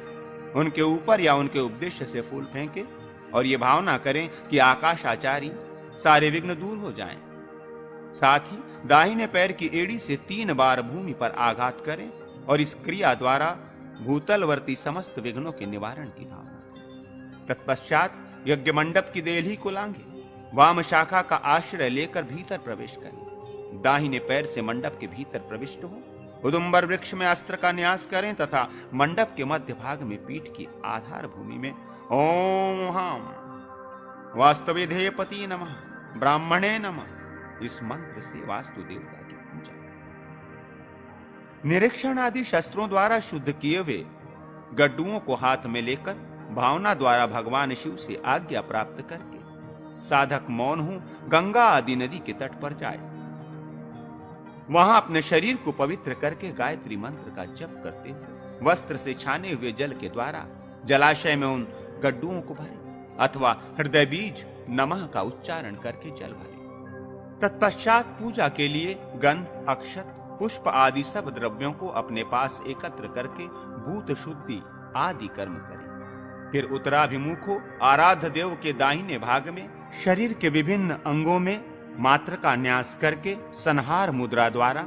उनके ऊपर या उनके उपदेश से फूल फेंके और ये भावना करें कि आकाशाचारी सारे विघ्न दूर हो जाएं। साथ ही दाहिने पैर की एड़ी से 3 बार भूमि पर आघात करें और इस क्रिया द्वारा भूतलवर्ती समस्त विघ्नों के निवारण की भावना करें। तत्पश्चात यज्ञ मंडप की देहली को लांघे, वाम शाखा का आश्रय लेकर भीतर प्रवेश करें। दाहिने पैर से मंडप के भीतर प्रविष्ट हो उदुम्बर वृक्ष में अस्त्र का न्यास करें तथा मंडप के मध्य भाग में पीठ की आधार भूमि में ओम हम वास्तविधेयपति नमः ब्राह्मणे नमः इस मंत्र से वास्तु देवता की पूजा करें। निरीक्षण आदि शस्त्रों द्वारा शुद्ध किए हुए गड्ढुओं को हाथ में लेकर भावना द्वारा भगवान शिव से आज्ञा प्राप्त करके साधक मौन हो गंगा आदि नदी के तट पर जाए। वहां अपने शरीर को पवित्र करके गायत्री मंत्र का जप करते हुए वस्त्र से छाने हुए जल के द्वारा जलाशय में उन गड्ढुओं को भरे अथवा हृदय बीज नमः का उच्चारण करके जल भरे। तत्पश्चात पूजा के लिए गंध, अक्षत, पुष्प आदि सब द्रव्यों को अपने पास एकत्र करके भूत शुद्धि आदि कर्म करें। फिर उत्तराभिमुख हो आराध्य देव के दाहिने भाग में शरीर के विभिन्न अंगों में मात्र का न्यास करके संहार मुद्रा द्वारा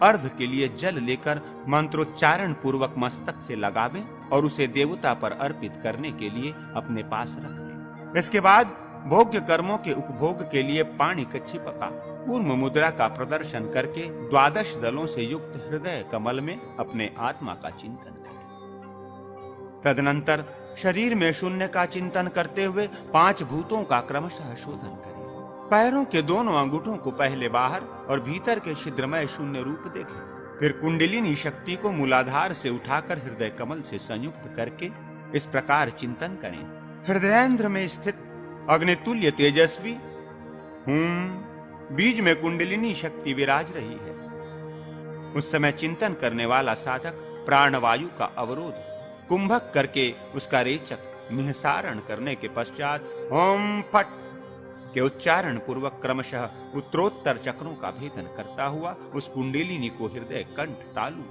अर्ध के लिए जल लेकर मंत्रोच्चारण पूर्वक मस्तक से लगावें और उसे देवता पर अर्पित करने के लिए अपने पास रख लें। इसके बाद भोग्य कर्मों के उपभोग के लिए पाणी कच्छिपका कूर्म मुद्रा का प्रदर्शन करके 12 दलों से युक्त हृदय कमल में अपने आत्मा का चिंतन करें। तदनंतर शरीर में शून्य का चिंतन करते हुए 5 भूतों का क्रमशः शोधन करें। पैरों के दोनों अंगूठों को पहले बाहर और भीतर के छिद्रमय शून्य रूप देखें। फिर कुंडलिनी शक्ति को मूलाधार से उठाकर हृदय कमल से संयुक्त करके इस प्रकार चिंतन करें। हृदयेंद्र में स्थित अग्नितुल्य तेजस्वी बीज में कुंडलिनी शक्ति विराज रही है। उस समय चिंतन करने वाला साधक प्राणवायु का अवरोध कुंभक करके उसका रेचक निहसारण करने के पश्चात ओम फट के उच्चारण पूर्वक क्रमशः उत्तरोत्तर चक्रों का भेदन करता हुआ उस कुंडलिनी को हृदय, कंठ, तालु,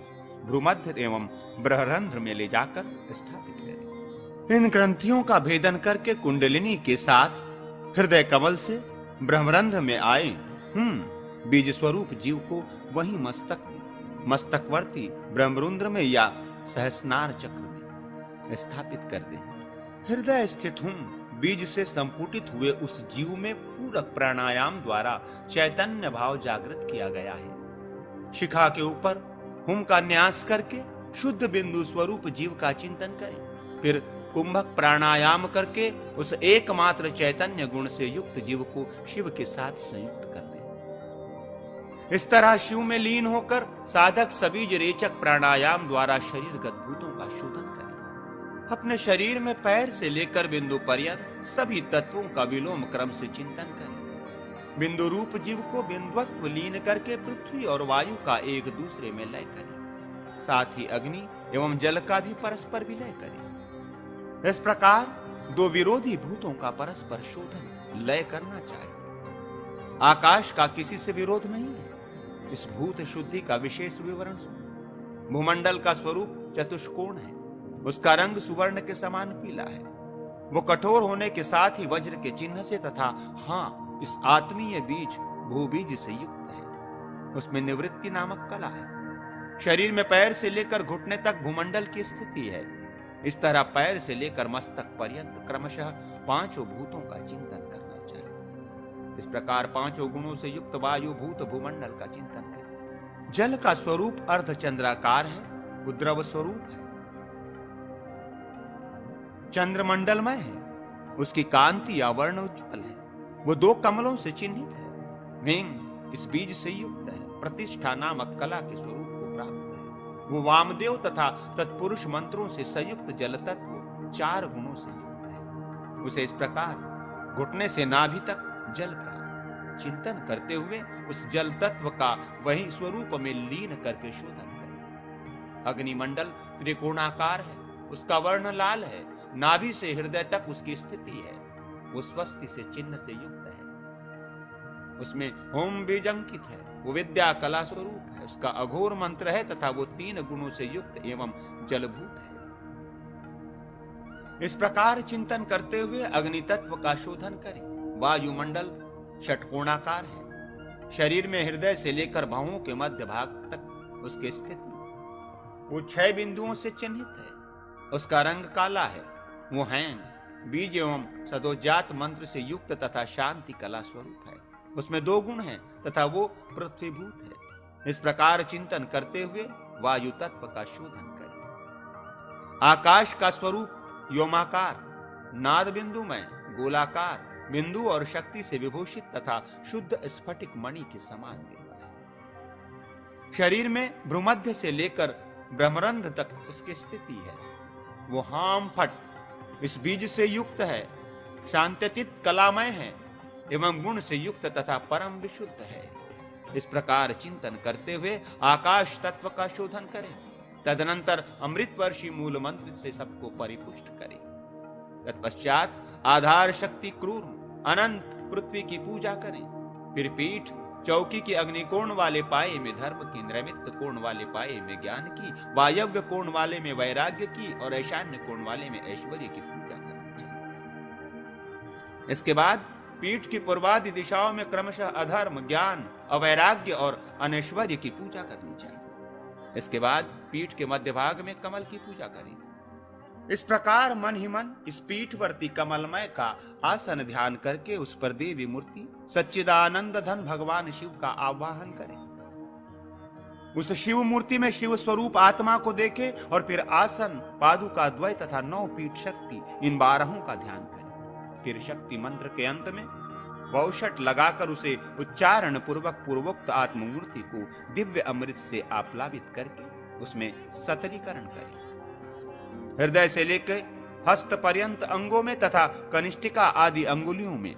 भ्रूमध्य एवं बृहरंध्र में ले जाकर स्थापित करें। इन ग्रंथियों का भेदन करके कुंडलिनी के साथ हृदय कमल से ब्रह्मरंध्र में आए बीज स्वरूप जीव को वहीं मस्तकवर्ती ब्रह्मरुंद्र में या सहस्नार चक्र में स्थापित कर दे। हृदय स्थित बीज से संपुटित हुए उस जीव में पूरक प्राणायाम द्वारा चैतन्य भाव जागृत किया गया है। शिखा के ऊपर हुम का न्यास करके शुद्ध बिंदु स्वरूप जीव का चिंतन करें। फिर कुंभक प्राणायाम करके उस एकमात्र चैतन्य गुण से युक्त जीव को शिव के साथ संयुक्त कर दे। इस तरह शिव में लीन होकर साधक सबीज रेचक प्राणायाम द्वारा शरीरगत भूतों का शोधन करे। अपने शरीर में पैर से लेकर बिंदु पर्यंत सभी तत्वों का विलोम क्रम से चिंतन करे। बिंदु रूप जीव को बिंदुत्व लीन करके पृथ्वी और वायु का एक दूसरे में लय करे। साथ ही अग्नि एवं जल का भी परस्पर विलय करे। इस प्रकार दो विरोधी भूतों का परस्पर शोधन लय करना चाहिए। आकाश का किसी से विरोध नहीं है। इस भूत शुद्धि का विशेष विवरण सुनो। भूमंडल का स्वरूप चतुष्कोण है। उसका रंग सुवर्ण के समान पीला है। वो कठोर होने के साथ ही वज्र के चिन्ह से तथा इस आत्मीय बीज भूबीज से युक्त है। उसमें निवृत्ति नामक कला है। शरीर में पैर से लेकर घुटने तक भूमंडल की स्थिति है। इस तरह पैर से लेकर मस्तक पर्यंत क्रमशः पांचों भूतों का चिंतन करना चाहिए। इस प्रकार पांचों गुणों से युक्त वायु भूत भूमंडल का चिंतन करें। जल का स्वरूप अर्धचंद्राकार है। वो द्रव स्वरूप है, चंद्रमंडलमय है। उसकी कांति या वर्ण उज्ज्वल है। वो दो कमलों से चिन्हित है। वेंग इस बीज से युक्त है। प्रतिष्ठा नामक कला के स्वरूप को प्राप्त है। वो वामदेव तथा तत्पुरुष मंत्रों से संयुक्त जल तत्व चार गुणों से युक्त है। उसे इस प्रकार घुटने से नाभि तक जल का चिंतन करते हुए उस जल तत्व का वही स्वरूप में लीन करके शोधन करें। अग्निमंडल त्रिकोणाकार है। उसका वर्ण लाल है। नाभि से हृदय तक उसकी स्थिति है। वो स्वस्ति से चिन्ह से युक्त है। उसमें होम बीज अंकित है। वो विद्या कला स्वरूप है। उसका अघोर मंत्र है तथा वो तीन गुणों से युक्त एवं जलभूत है। इस प्रकार चिंतन करते हुए अग्नि तत्व का शोधन करें। वायुमंडल षटकोणाकार है। शरीर में हृदय से लेकर भवों के मध्य भाग तक उसकी स्थिति। वो 6 बिंदुओं से चिन्हित है। उसका रंग काला है। वो हैन बीज एवं सदोजात मंत्र से युक्त तथा शांति कला स्वरूप है। उसमें 2 गुण हैं तथा वो पृथ्वीभूत है। इस प्रकार चिंतन करते हुए वायु तत्व का शोधन करें। आकाश का स्वरूप व्योमाकार, नाद बिंदुमय, गोलाकार, बिंदु और शक्ति से विभूषित तथा शुद्ध स्फटिक मणि के समान दिखता है। शरीर में भ्रूमध्य से लेकर ब्रह्मरंध्र तक उसकी स्थिति है। वो हाम फट इस बीज से युक्त है। शांतचित कलामय है एवं गुण से युक्त तथा परम विशुद्ध है। इस प्रकार चिंतन करते हुए आकाश तत्व का शोधन करें। तदनंतर अमृतवर्षी मूल मंत्र से सबको परिपुष्ट करें। तत्पश्चात आधार शक्ति क्रूर अनंत पृथ्वी की पूजा करें। फिर पीठ चौकी की अग्निकोण वाले पाए में धर्म की, नैमित्त कोण वाले पाए में ज्ञान की, वायव्य कोण वाले में वैराग्य की और ईशान्य कोण वाले में ऐश्वर्य की पूजा करनी चाहिए। इसके बाद पीठ की पूर्वादि दिशाओं में क्रमशः अधर्म, ज्ञान, अवैराग्य और अनैश्वर्य की पूजा करनी चाहिए। इसके बाद पीठ के मध्य भाग में कमल की पूजा करें। इस प्रकार मन ही मन इस पीठवर्ती कमलमय का आसन ध्यान करके उस पर देवी मूर्ति सच्चिदानंद धन भगवान शिव का आवाहन करें। उस शिव मूर्ति में शिव स्वरूप आत्मा को देखें और फिर आसन, पादुका द्वय तथा 9 पीठ शक्ति इन 12 का ध्यान करें। फिर शक्ति मंत्र के अंत में वौषट लगाकर उसे उच्चारण पूर्वक पूर्वोक्त आत्ममूर्ति को दिव्य अमृत से आप्लावित करके उसमें सतलीकरण करें। हृदय से लेकर हस्त पर्यंत अंगों में तथा कनिष्ठिका आदि अंगुलियों में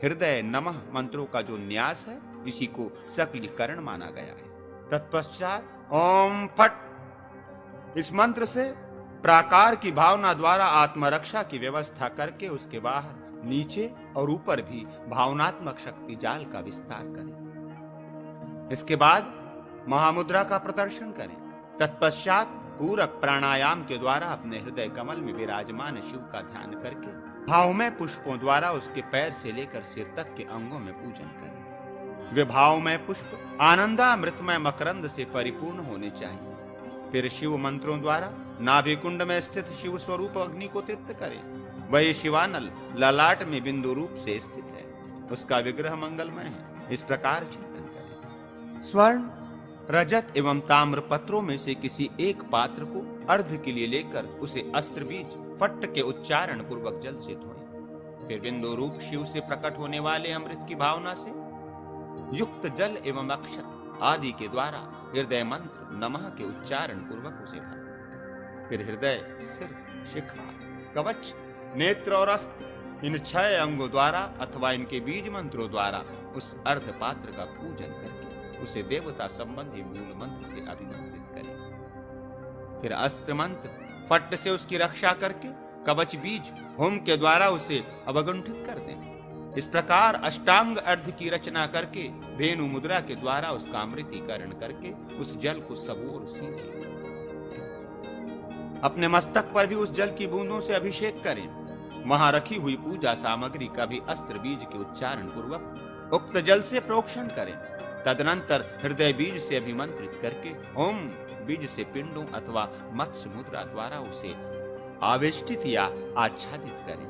हृदय नमः मंत्रों का जो न्यास है, इसी को सकलीकरण माना गया है। तत्पश्चात ओम फट इस मंत्र से प्राकार की भावना द्वारा आत्मरक्षा की व्यवस्था करके उसके बाहर, नीचे और ऊपर भी भावनात्मक शक्ति जाल का विस्तार करें। इसके बाद महामुद्रा का प्रदर्शन करें। तत्पश्चात पूरक प्राणायाम के द्वारा अपने हृदय कमल में विराजमान शिव का ध्यान करके भावमय पुष्पों द्वारा उसके पैर से लेकर सिर तक के अंगों में पूजन करें। वे भावमय पुष्प आनंदामृतमय मकरंद से परिपूर्ण होने चाहिए। फिर शिव मंत्रों द्वारा नाभि कुंड में स्थित शिव स्वरूप अग्नि को तृप्त करें। वही शिवानल ललाट में बिंदु रूप से स्थित है, उसका विग्रह मंगलमय है। इस प्रकार चिंतन करें। स्वर्ण, रजत एवं ताम्र पत्रों में से किसी एक पात्र को अर्ध के लिए लेकर उसे अस्त्र बीज फट्ट के उच्चारण पूर्वक जल से धोएं। फिर बिंदु रूप शिव से प्रकट होने वाले अमृत की भावना से युक्त जल एवं अक्षत आदि के द्वारा हृदय मंत्र नमः के उच्चारण पूर्वक उसे भरें। फिर हृदय, सिर, शिखा, कवच, नेत्र और अस्त्र इन 6 अंगों द्वारा अथवा इनके बीज मंत्रों द्वारा उस अर्ध पात्र का पूजन करके उसे देवता संबंधी मूल मंत्र से अभिमंत्रित करें। फिर अस्त्र मंत्र फट्ट से उसकी रक्षा करके कवच बीज होम के द्वारा उसे अवगुंठित कर दें। इस प्रकार अष्टांग अर्ध की रचना करके धेनु मुद्रा के द्वारा उसका अमृतीकरण करके उस जल को सबोर सींचे। अपने मस्तक पर भी उस जल की बूंदों से अभिषेक करें। वहां रखी हुई पूजा सामग्री का भी अस्त्र बीज के उच्चारण पूर्वक उक्त जल से प्रोक्षण करें। तदनंतर हृदय बीज से अभिमंत्रित करके ओम बीज से पिंडों अथवा मत्स्य मुद्रा द्वारा उसे आवेष्टित या आच्छादित करें।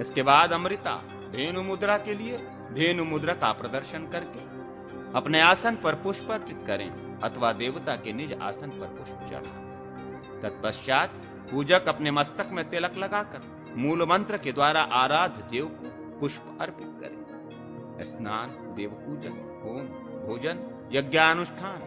इसके बाद अमृता धेनु मुद्रा के लिए धेनु मुद्रा का प्रदर्शन करके अपने आसन पर पुष्प अर्पित करें अथवा देवता के निज आसन पर पुष्प चढ़ाएं। तत्पश्चात पूजक अपने मस्तक में तिलक लगाकर मूल मंत्र के द्वारा आराध्य देव को पुष्प अर्पित करें। स्नान, देव पूजन, होम, भोजन, यज्ञानुष्ठान,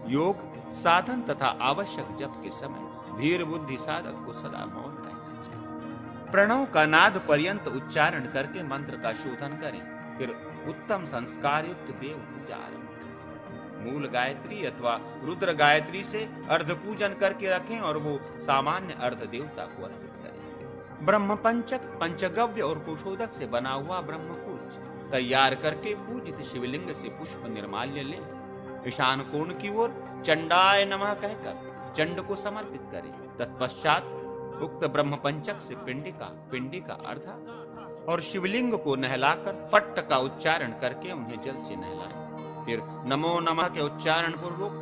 योग, साधन तथा आवश्यक जप के समय धीर बुद्धि साधक को सदा मौन रहना चाहिए। प्रणव का नाद पर्यंत उच्चारण करके मंत्र का शोधन करें। फिर उत्तम संस्कार युक्त देव पूजा आरंभ करें। मूल गायत्री अथवा रुद्र गायत्री से अर्ध पूजन करके रखें और वो सामान्य अर्ध देवता को अर्पित करें। ब्रह्म पंचक, पंचगव्य और कुशोदक से बना हुआ ब्रह्मकुंज तैयार करके पूजित शिवलिंग से पुष्प निर्माल्य लें। ईशान कोण की ओर चंडाय नमः कहकर चंड को समर्पित करें। तत्पश्चात उक्त ब्रह्म पंचक से पिंडी का अर्धा और शिवलिंग को नहलाकर फट्ट का उच्चारण करके उन्हें जल से नहलाएं। फिर नमो नमः के उच्चारण पूर्वक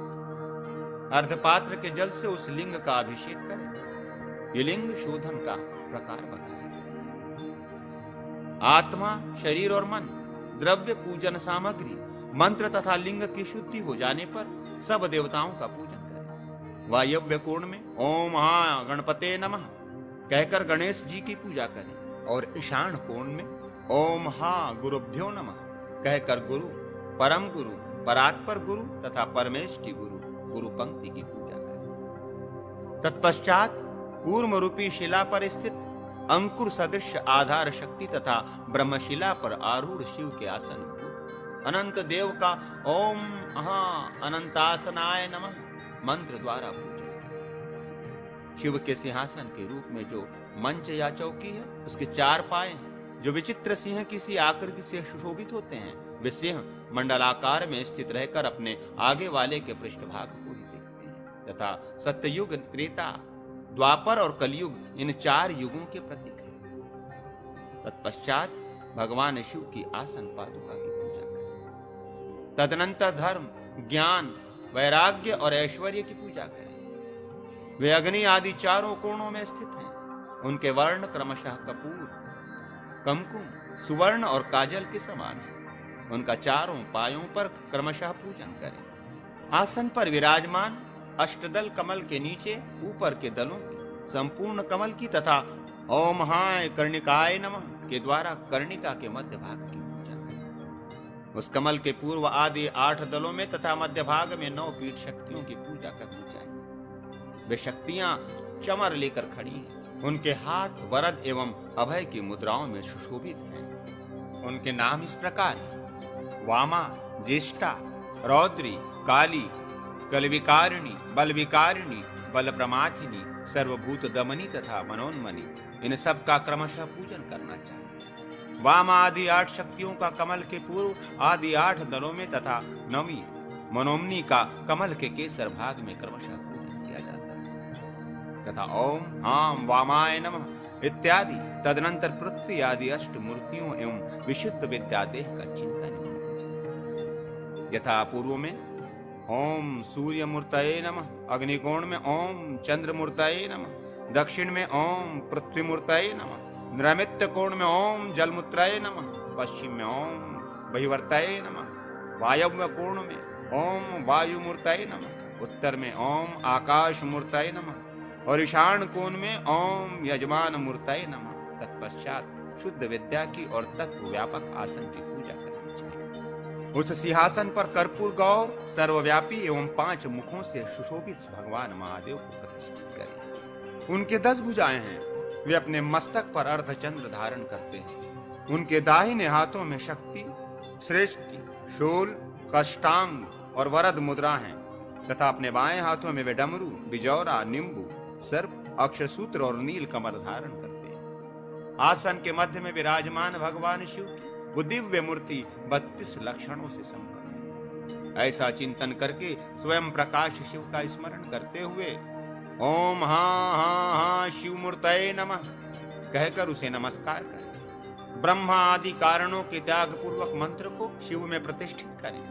अर्धपात्र के जल से उस लिंग का अभिषेक करें। ये लिंग शोधन का प्रकार बताया। आत्मा, शरीर और मन द्रव्य पूजन सामग्री, मंत्र तथा लिंग की शुद्धि हो जाने पर सब देवताओं का पूजन करें। वायव्य कोण में ओम हा गणपते नमः कहकर गणेश जी की पूजा करें और ईशान कोण में ओम हा गुरुभ्यो नमः कहकर गुरु, परम गुरु, परात्पर गुरु तथा परमेष्टि गुरु, गुरु पंक्ति की पूजा करें। तत्पश्चात कूर्म रूपी शिला पर स्थित अंकुर सदृश आधार शक्ति तथा ब्रह्मशिला पर आरूढ़ शिव के आसन अनंत देव का ओम अहा अनंतासनाय नमः मंत्र द्वारा पूजन। शिव के सिंहासन के रूप में जो मंच या चौकी है, उसके 4 पाए हैं जो विचित्र सिंह की सी आकृति से सुशोभित होते हैं। वे सिंह मंडलाकार में स्थित रहकर अपने आगे वाले के पृष्ठभाग को ही देखते हैं तथा सत्ययुग, त्रेता, द्वापर और कलयुग इन 4 युगों के प्रतीक हैं। तत्पश्चात भगवान शिव की आसन पादुका की पूजा करें। तदनंतर धर्म, ज्ञान, वैराग्य और ऐश्वर्य की पूजा करें। वे अग्नि आदि 4 कोणों में स्थित हैं। उनके वर्ण क्रमशः कपूर, कुमकुम, सुवर्ण और काजल के समान है। उनका 4 पायों पर क्रमशः पूजन करें। आसन पर विराजमान अष्टदल कमल के नीचे ऊपर के दलों की संपूर्ण कमल की तथा ओम हाय कर्णिकाय नमः के द्वारा कर्णिका के मध्य भाग की पूजा करें। उस कमल के पूर्व आदि 8 दलों में तथा मध्य भाग में 9 पीठ शक्तियों की पूजा करनी चाहिए। वे शक्तियां चमर लेकर खड़ी हैं। उनके हाथ वरद एवं अभय की मुद्राओं में सुशोभित हैं। उनके नाम इस प्रकार हैं: वामा, ज्येष्ठा, रौद्री, काली, कलविकारिणी, बलविकारिणी, बल प्रमाथिनी, सर्वभूत दमनी तथा मनोन्मनी। इन सब का क्रमशः पूजन करना चाहिए। वाम आदि 8 शक्तियों का कमल के पूर्व आदि 8 दलों में तथा नवमी मनोमनी का कमल के केसर भाग में क्रमशः पूजन किया जाता है तथा ओम हाम वामाय नमः इत्यादि तदनंतर पृथ्वी आदि अष्ट मूर्तियों एवं विशुद्ध विद्यादेह का चिंतन यथा पूर्व में ओम सूर्य मूर्तये नमः, अग्निकोण में ओम चंद्र मूर्तये नमः, दक्षिण में ओम पृथ्वी मूर्तये नमः, नैऋत्य कोण में ओम जलमूत्रये नमः, पश्चिम में ओम बहिवर्तये नमः, वायव्य कोण में ओम वायु मूर्तये नमः, उत्तर में ओम आकाश मूर्तये नमः और ईशान कोण में ओम यजमान मूर्तये नमः। तत्पश्चात शुद्ध विद्या की और तत्व व्यापक आसन की पूजा करनी चाहिए। उस सिंहासन पर कर्पूर गौर सर्वव्यापी एवं 5 मुखों से सुशोभित भगवान महादेव को प्रतिष्ठित करें। उनके 10 भुजाएं हैं, वे अपने मस्तक पर अर्धचंद्र धारण करते हैं। उनके दाहिने हाथों में शक्ति, श्रेष्ठी, शूल, कष्टांग और वरद मुद्रा हैं तथा अपने बाएं हाथों में वे डमरू, बिजौरा, नींबू, सर्प, अक्षसूत्र और नील कमल धारण करते हैं। आसन के मध्य में विराजमान भगवान शिव की वो दिव्य मूर्ति 32 लक्षणों से संपन्न है। ऐसा चिंतन करके स्वयं प्रकाश शिव का स्मरण करते हुए ओम हा शिव मूर्तये नमः कहकर उसे नमस्कार करें। ब्रह्मा आदि कारणों के त्याग पूर्वक मंत्र को शिव में प्रतिष्ठित करें।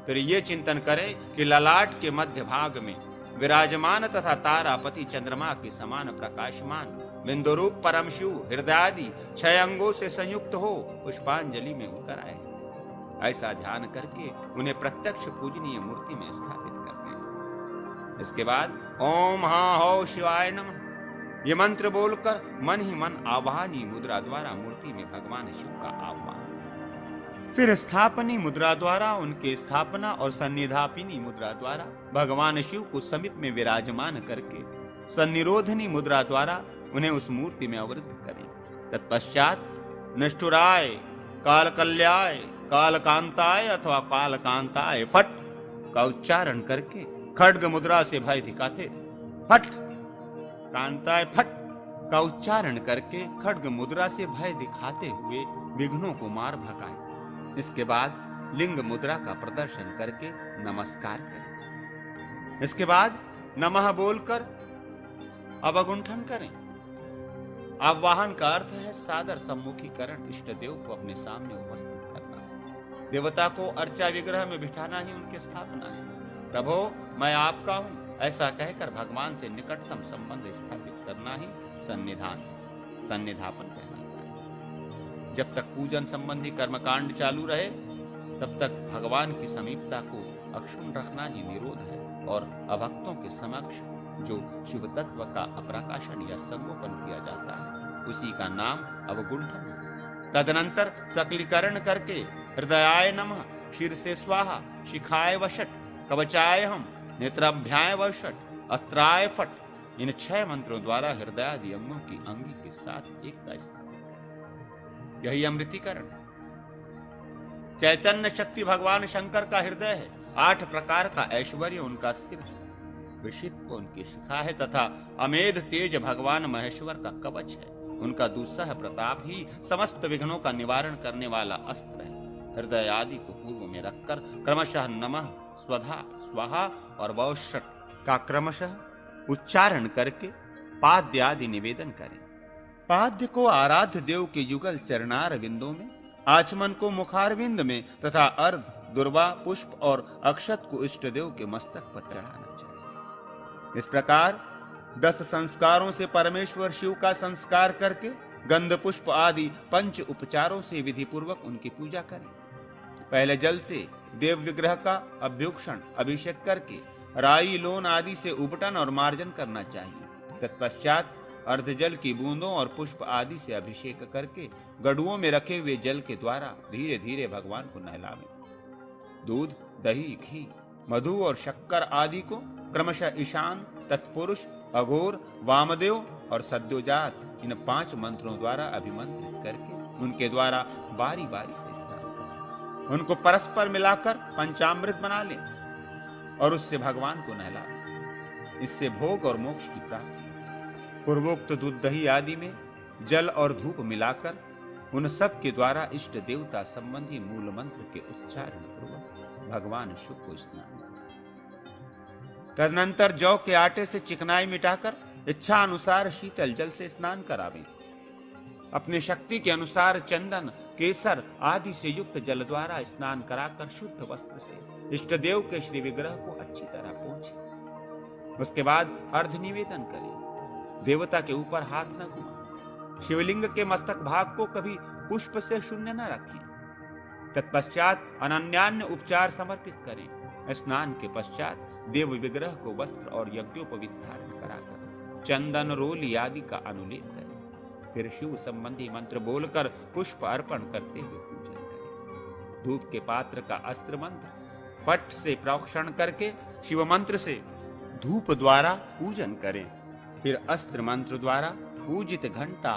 फिर ये चिंतन करें कि ललाट के मध्य भाग में विराजमान तथा तारापति चंद्रमा के समान प्रकाशमान बिंदुरूप परम शिव हृदय आदि 6 अंगों से संयुक्त हो पुष्पांजलि में उतर आए। ऐसा ध्यान करके उन्हें प्रत्यक्ष पूजनीय मूर्ति में स्थापित करते हैं। इसके बाद ओम हा हो शिवाय नमः ये मंत्र बोलकर मन ही मन आवाहनी मुद्रा द्वारा मूर्ति में भगवान शिव का आह्वान, फिर स्थापनी मुद्रा द्वारा उनके स्थापना और सन्निधापिनी मुद्रा द्वारा भगवान शिव को समीप में विराजमान करके सन्निरोधनी मुद्रा द्वारा उन्हें उस मूर्ति में अवरुद्ध करें। तत्पश्चात निष्ठुराय, कालकल्याय, कालकांताय अथवा कालकांताय फट का उच्चारण करके खड्ग मुद्रा से भय दिखाते फट, कांताय फट का उच्चारण करके खड्ग मुद्रा से भय दिखाते हुए विघ्नों को मार भगाएं। इसके बाद लिंग मुद्रा का प्रदर्शन करके नमस्कार करें। इसके बाद नमः बोलकर अवगुंठन करें। आवाहन का अर्थ है सादर सम्मुखीकरण, इष्ट देव को अपने सामने उपस्थित करना। देवता को अर्चा विग्रह में बिठाना ही उनकी स्थापना है। प्रभो मैं आपका हूं ऐसा कहकर भगवान से निकटतम संबंध स्थापित करना ही सन्निधापन कहलाता है। जब तक पूजन संबंधी कर्मकांड चालू रहे तब तक भगवान की समीपता को अक्षुण्ण रखना ही निरोध है और अभक्तों के समक्ष जो शिव तत्व का अप्रकाशन या संगोपन किया जाता है उसी का नाम अवगुंठन है। तदनंतर सकलीकरण करके हृदयाय नमः, शीर्षे स्वाहा, शिखाय वषट, कवचाय हम, नेत्राभ्याय वषट, अस्त्राय फट इन 6 मंत्रों द्वारा हृदय आदि अंगों की अंगी के साथ एकता स्थापित है। यही अमृतीकरण। चैतन्य शक्ति भगवान शंकर का हृदय है। 8 प्रकार का ऐश्वर्य उनका सिर है। विशित्व उनकी शिखा है तथा अमेध तेज भगवान महेश्वर का कवच है। उनका दुस्सह प्रताप ही समस्त विघ्नों का निवारण करने वाला अस्त्र है। हृदय आदि को पूर्व में रखकर क्रमशः नमः, स्वधा, स्वाहा और वौषट का क्रमशः उच्चारण करके पाद्य आदि निवेदन करें। पाद्य को आराध्य देव के युगल चरणार बिंदों में, आचमन को मुखारविंद में तथा अर्ध, दुर्वा, पुष्प और अक्षत को इष्ट देव के मस्तक पर चढ़ाना चाहिए। इस प्रकार 10 संस्कारों से परमेश्वर शिव का संस्कार करके गंध पुष्प आदि 5 उपचारों से विधि पूर्वक उनकी पूजा करें। पहले जल से देव विग्रह का अभ्युक्षण अभिषेक करके राई, लोन आदि से उपटन और मार्जन करना चाहिए। तत्पश्चात अर्धजल की बूंदों और पुष्प आदि से अभिषेक करके गड़ुओं में रखे हुए जल के द्वारा धीरे धीरे भगवान को नहलावें। दूध, दही, घी, मधु और शक्कर आदि को क्रमशः ईशान, तत्पुरुष, अघोर, वामदेव और सद्योजात इन 5 मंत्रों द्वारा अभिमंत्रित करके उनके द्वारा बारी बारी से स्नान करें। उनको परस्पर मिलाकर पंचामृत बना लें और उससे भगवान को नहलाएं। इससे भोग और मोक्ष की प्राप्ति। पूर्वोक्त दूध, दही आदि में जल और धूप मिलाकर उन सब के द्वारा इष्ट देवता संबंधी मूल मंत्र के उच्चारण पूर्वक भगवान शिव को स्नान करें। तदनंतर जौ के आटे से चिकनाई मिटाकर इच्छा अनुसार शीतल जल से स्नान करावें। अपनी शक्ति के अनुसार चंदन, केसर आदि से युक्त जल द्वारा स्नान कराकर शुद्ध वस्त्र से इष्ट देव के श्री विग्रह को अच्छी तरह पोंछें। उसके बाद अर्घ निवेदन करें। देवता के ऊपर हाथ न घुमाएं। शिवलिंग के मस्तक भाग को कभी पुष्प से शून्य न रखें। तत्पश्चात अनन्यान्य उपचार समर्पित करें। स्नान के पश्चात देव विग्रह को वस्त्र और यज्ञोपवीत धारण कराकर चंदन, रोली आदि का अनुलेप करें। फिर शिव संबंधी मंत्र बोलकर पुष्प अर्पण करते हुए पूजन करें। धूप के पात्र का अस्त्र मंत्र पट से प्रोक्षण करके शिव मंत्र से धूप द्वारा पूजन करें। फिर अस्त्र मंत्र द्वारा पूजित घंटा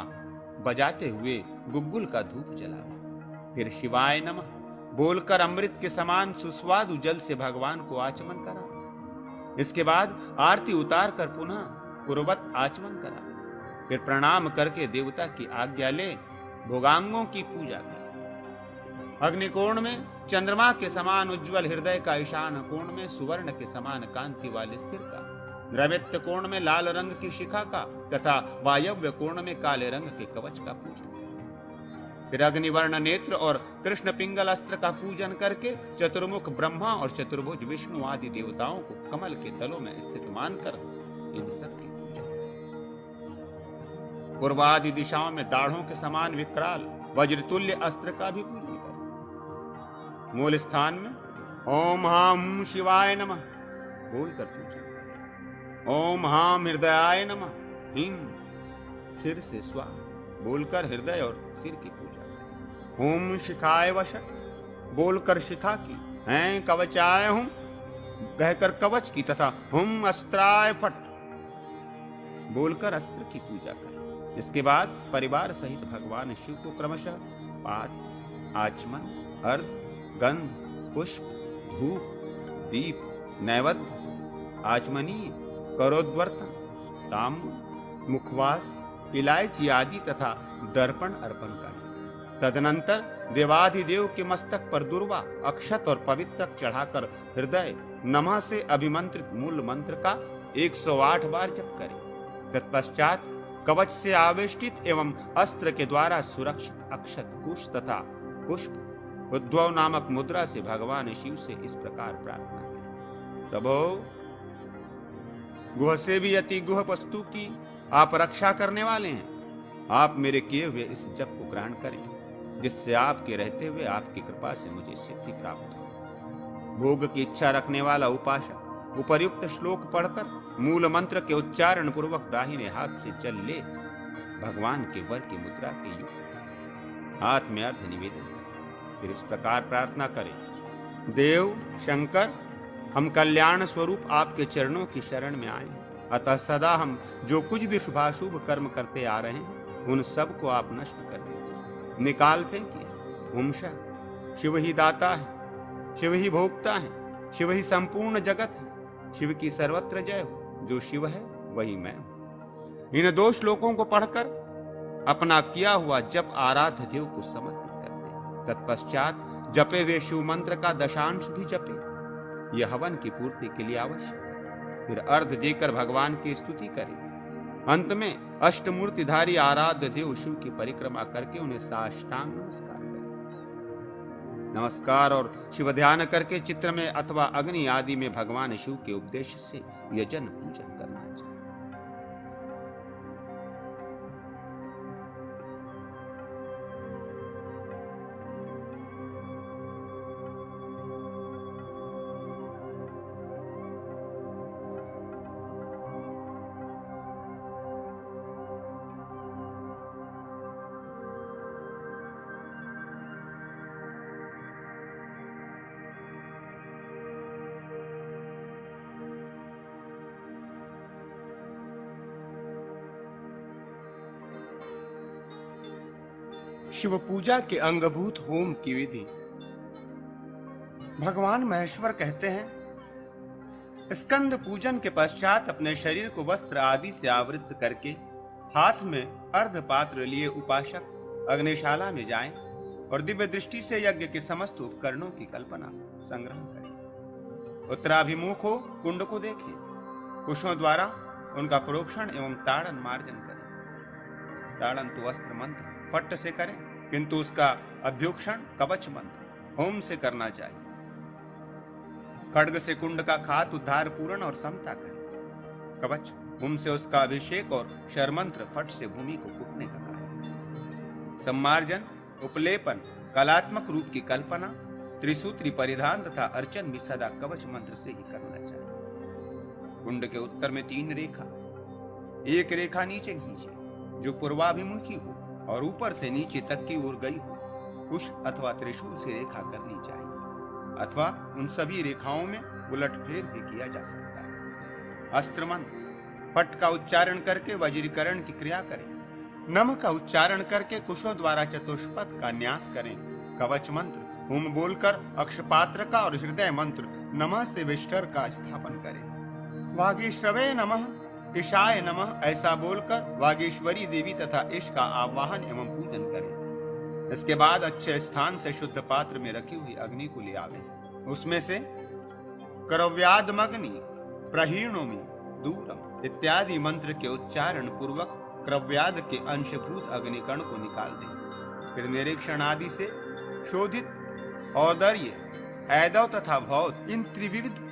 बजाते हुए गुग्गुल का धूप जलाएं। फिर शिवाय नमः बोलकर अमृत के समान सुस्वादु जल से भगवान को आचमन कराएं। इसके बाद आरती उतार कर पुनः पूर्ववत आचमन कराएं। फिर प्रणाम करके देवता की आज्ञा ले भोगांगों की पूजा करें। अग्निकोण में चंद्रमा के समान उज्जवल हृदय का, ईशान कोण में सुवर्ण के समान कांति वाले सिर का, नैऋत्य कोण में लाल रंग की शिखा का तथा वायव्य कोण में काले रंग के कवच का पूजन करें। फिर अग्निवर्ण नेत्र और कृष्ण पिंगल अस्त्र का पूजन करके चतुर्मुख ब्रह्मा और चतुर्भुज विष्णु आदि देवताओं को कमल के तलों में स्थित मानकर इन सब की पूजा करें। पूर्वादि दिशाओं में दाढ़ों के समान विकराल वज्रतुल्य अस्त्र का भी पूजन करें। मूल स्थान में ओम हां शिवाय नमः बोलकर पूजन करें। ओम हां हृदयाय नमः, हिम सिर से स्वाहा बोलकर हृदय और सिर की पूजा करें। ओम शिखाय वश बोलकर शिखा की, हैं कवचाय हूं कहकर कवच की तथा हुम अस्त्राय फट बोलकर अस्त्र की पूजा करें। इसके बाद परिवार सहित भगवान शिव को क्रमशः पाद, आचमन, अर्घ, गंध, पुष्प, धूप, दीप, नैवेद्य, आचमनीय, करोद्वर्तन, ताम्बूल, मुखवास, इलायची आदि तथा दर्पण अर्पण करें। तदनंतर देवाधिदेव के मस्तक पर दुर्वा, अक्षत और पवित्र चढ़ाकर हृदय नमः से अभिमंत्रित मूल मंत्र का 108 बार जप करें। तत्पश्चात कवच से आवेष्टित एवं अस्त्र के द्वारा सुरक्षित अक्षत, कुश तथा पुष्प उद्भव नामक मुद्रा से भगवान शिव से इस प्रकार प्रार्थना करें। प्रभो, गुह से भी अति गुह वस्तु की आप रक्षा करने वाले हैं। आप मेरे किए हुए इस जप को ग्रहण करें, जिससे आपके रहते हुए आपकी कृपा से मुझे सिद्धि प्राप्त हो। भोग की इच्छा रखने वाला उपासक उपर्युक्त श्लोक पढ़कर मूल मंत्र के उच्चारण पूर्वक दाहिने हाथ से जल ले भगवान के वर की मुद्रा के युक्त हाथ में अर्घ निवेदन करें। फिर इस प्रकार प्रार्थना करें। देव शंकर, हम कल्याण स्वरूप आपके चरणों की शरण में आए, अतः सदा हम जो कुछ भी शुभाशुभ कर्म करते आ रहे हैं उन सब को आप नष्ट कर दीजिए, निकाल फेंकिए। उमशः शिव ही दाता है, शिव ही भोक्ता है, शिव ही संपूर्ण जगत है। शिव की सर्वत्र जय हो। जो शिव है वही मैं हूं। इन 2 श्लोकों को पढ़कर अपना किया हुआ जप आराध्य देव को समर्पित कर दे। तत्पश्चात जपे हुए शिव मंत्र का दशांश भी जपे। यह हवन की पूर्ति के लिए आवश्यक है। फिर अर्घ देकर भगवान की स्तुति करें। अंत में अष्टमूर्तिधारी आराध्य देव शिव की परिक्रमा करके उन्हें साष्टांग नमस्कार करें। नमस्कार और शिव ध्यान करके चित्र में अथवा अग्नि आदि में भगवान शिव के उपदेश से यजन पूजन करना चाहिए। शिव पूजा के अंगभूत होम की विधि। भगवान महेश्वर कहते हैं, स्कंद पूजन के पश्चात अपने शरीर को वस्त्र आदि से आवृत करके हाथ में अर्ध पात्र लिए उपासक अग्निशाला में जाएं और दिव्य दृष्टि से यज्ञ के समस्त उपकरणों की कल्पना संग्रह करें। उत्तराभिमुख हो कुंड को देखें, कुशों द्वारा उनका प्रोक्षण एवं ताड़न मार्जन करें। ताड़न तो अस्त्र मंत्र फट से करें, किंतु उसका अभ्युक्षण कवच मंत्र होम से करना चाहिए। खड्ग से कुंड का खात उद्धार पूर्ण और समता करें। कवच होम से उसका अभिषेक और शरमंत्र फट से भूमि को कूटने का कार्य करें। सम्मार्जन, उपलेपन, कलात्मक रूप की कल्पना, त्रिसूत्री परिधान तथा अर्चन भी सदा कवच मंत्र से ही करना चाहिए। कुंड के उत्तर में 3 रेखा, एक रेखा नीचे खींचे जो पूर्वाभिमुखी हो और ऊपर से नीचे तक की ओर गई हो। कुश अथवा त्रिशूल से रेखा करनी चाहिए, अथवा उन सभी रेखाओं में उलटफेर भी किया जा सकता है। अस्त्र मंत्र, फट का उच्चारण करके वज्रीकरण की क्रिया करें। नम का उच्चारण करके कुशों द्वारा चतुष्पद का न्यास करें। कवच मंत्र हुम बोलकर अक्षपात्र का और हृदय मंत्र नमः से विष्टर का स्थापन करें। वागीश्वरे नमः, ईशाय नमः ऐसा बोलकर वागीश्वरी देवी तथा ईश का आवाहन एवं पूजन करें। इसके बाद अच्छे स्थान से शुद्ध पात्र में रखी हुई अग्नि को ले आवे। उसमें से क्रव्यादमग्नि प्रहीणोमि दूरम इत्यादि मंत्र के उच्चारण पूर्वक क्रव्याद के अंशभूत अग्निकण को निकाल दें। फिर निरीक्षण आदि से शोधित औदर्य, ऐदव तथा भौत इन त्रिविध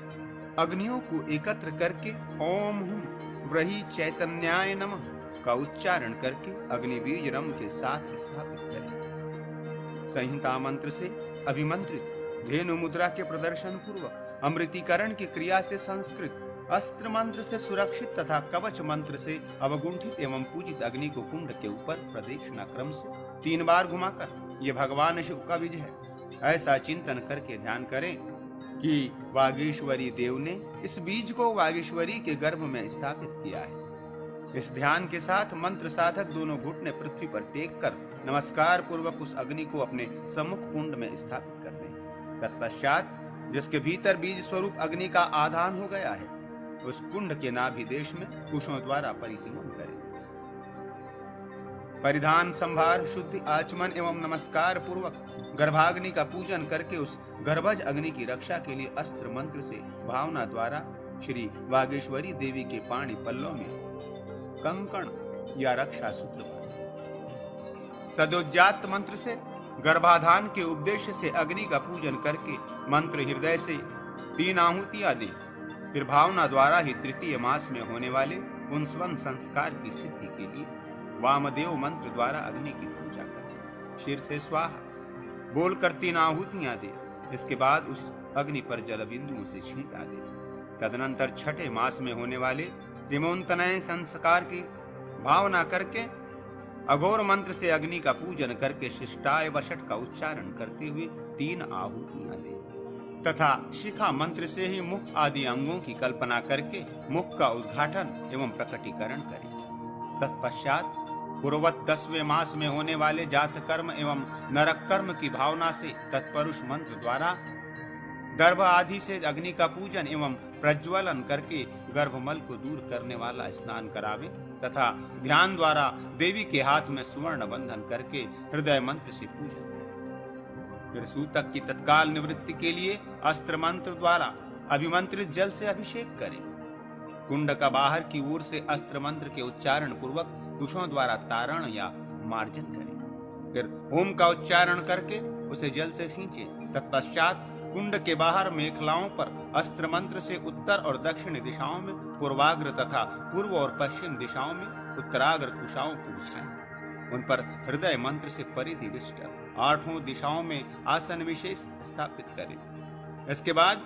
अग्नियों को एकत्र करके ओम हुम व्रही चैतन्याय नमः का उच्चारण करके अग्निबीज रम के साथ स्थापित करें। संहिता मंत्र से अभिमंत्रित धेनु मुद्रा के प्रदर्शन पूर्वक अमृतीकरण की क्रिया से संस्कृत अस्त्र मंत्र से सुरक्षित तथा कवच मंत्र से अवगुंठित एवं पूजित अग्नि को कुंड के ऊपर प्रदक्षिणा क्रम से 3 बार घुमाकर ये भगवान शिव का बीज है ऐसा चिंतन करके ध्यान करें कि वागीश्वरी देव ने इस बीज को वागीश्वरी के गर्भ में स्थापित किया है। इस ध्यान के साथ मंत्र साधक दोनों घुटने पृथ्वी पर टेक कर नमस्कार पूर्वक उस अग्नि को अपने सम्मुख कुंड में स्थापित कर दें। तत्पश्चात जिसके भीतर बीज स्वरूप अग्नि का आधान हो गया है उस कुंड के नाभि देश में कुशों द्वारा परिसीमन करें। परिधान, संभार, शुद्धि, आचमन एवं नमस्कार पूर्वक गर्भाग्नि का पूजन करके उस गर्भज अग्नि की रक्षा के लिए अस्त्र मंत्र से भावना द्वारा श्री वागेश्वरी देवी के पाणी पल्लों में कंकण या रक्षा सूत्र बांधें। सदोज्जात मंत्र से गर्भाधान के उपदेश से अग्नि का पूजन करके मंत्र हृदय से 3 आहुतियां दें। फिर भावना द्वारा ही तृतीय मास में होने वाले पुंसवन संस्कार की सिद्धि के लिए वामदेव मंत्र द्वारा अग्नि की पूजा करें। शीर से स्वाहा बोलकर 3 आहुतियां दे। इसके बाद उस अग्नि पर जल बिंदुओं से छींटा दे। तदनंतर छठे मास में होने वाले सिमोन्तनय संस्कार की भावना करके अघोर मंत्र से अग्नि का पूजन करके शिष्टाय वषट का उच्चारण करते हुए 3 आहुतियां दे तथा शिखा मंत्र से ही मुख आदि अंगों की कल्पना करके मुख का उद्घाटन एवं प्रकटीकरण करें। तत्पश्चात पूर्ववत 10वें मास में होने वाले जात कर्म एवं नरक कर्म की भावना से तत्परुष मंत्र द्वारा गर्भ आदि से अग्नि का पूजन एवं प्रज्वलन करके गर्भमल को दूर करने वाला स्नान करावे तथा ध्यान द्वारा देवी के हाथ में सुवर्ण बंधन करके हृदय मंत्र से पूजन करें। फिर सूतक की तत्काल निवृत्ति के लिए अस्त्र मंत्र द्वारा अभिमंत्रित जल से अभिषेक करें। कुंड का बाहर की ओर से अस्त्र मंत्र के उच्चारण पूर्वक कुशों द्वारा तारण या मार्जन करें। फिर ओम का उच्चारण करके उसे जल से सींचे। तत्पश्चात कुंड के बाहर मेखलाओं पर अस्त्र मंत्र से उत्तर और दक्षिण दिशाओं में पूर्वाग्र तथा पूर्व और पश्चिम दिशाओं में उत्तराग्र कुशाओं को बिछाएं। उन पर हृदय मंत्र से परिधि विष्ट 8 दिशाओं में आसन विशेष स्थापित करें। इसके बाद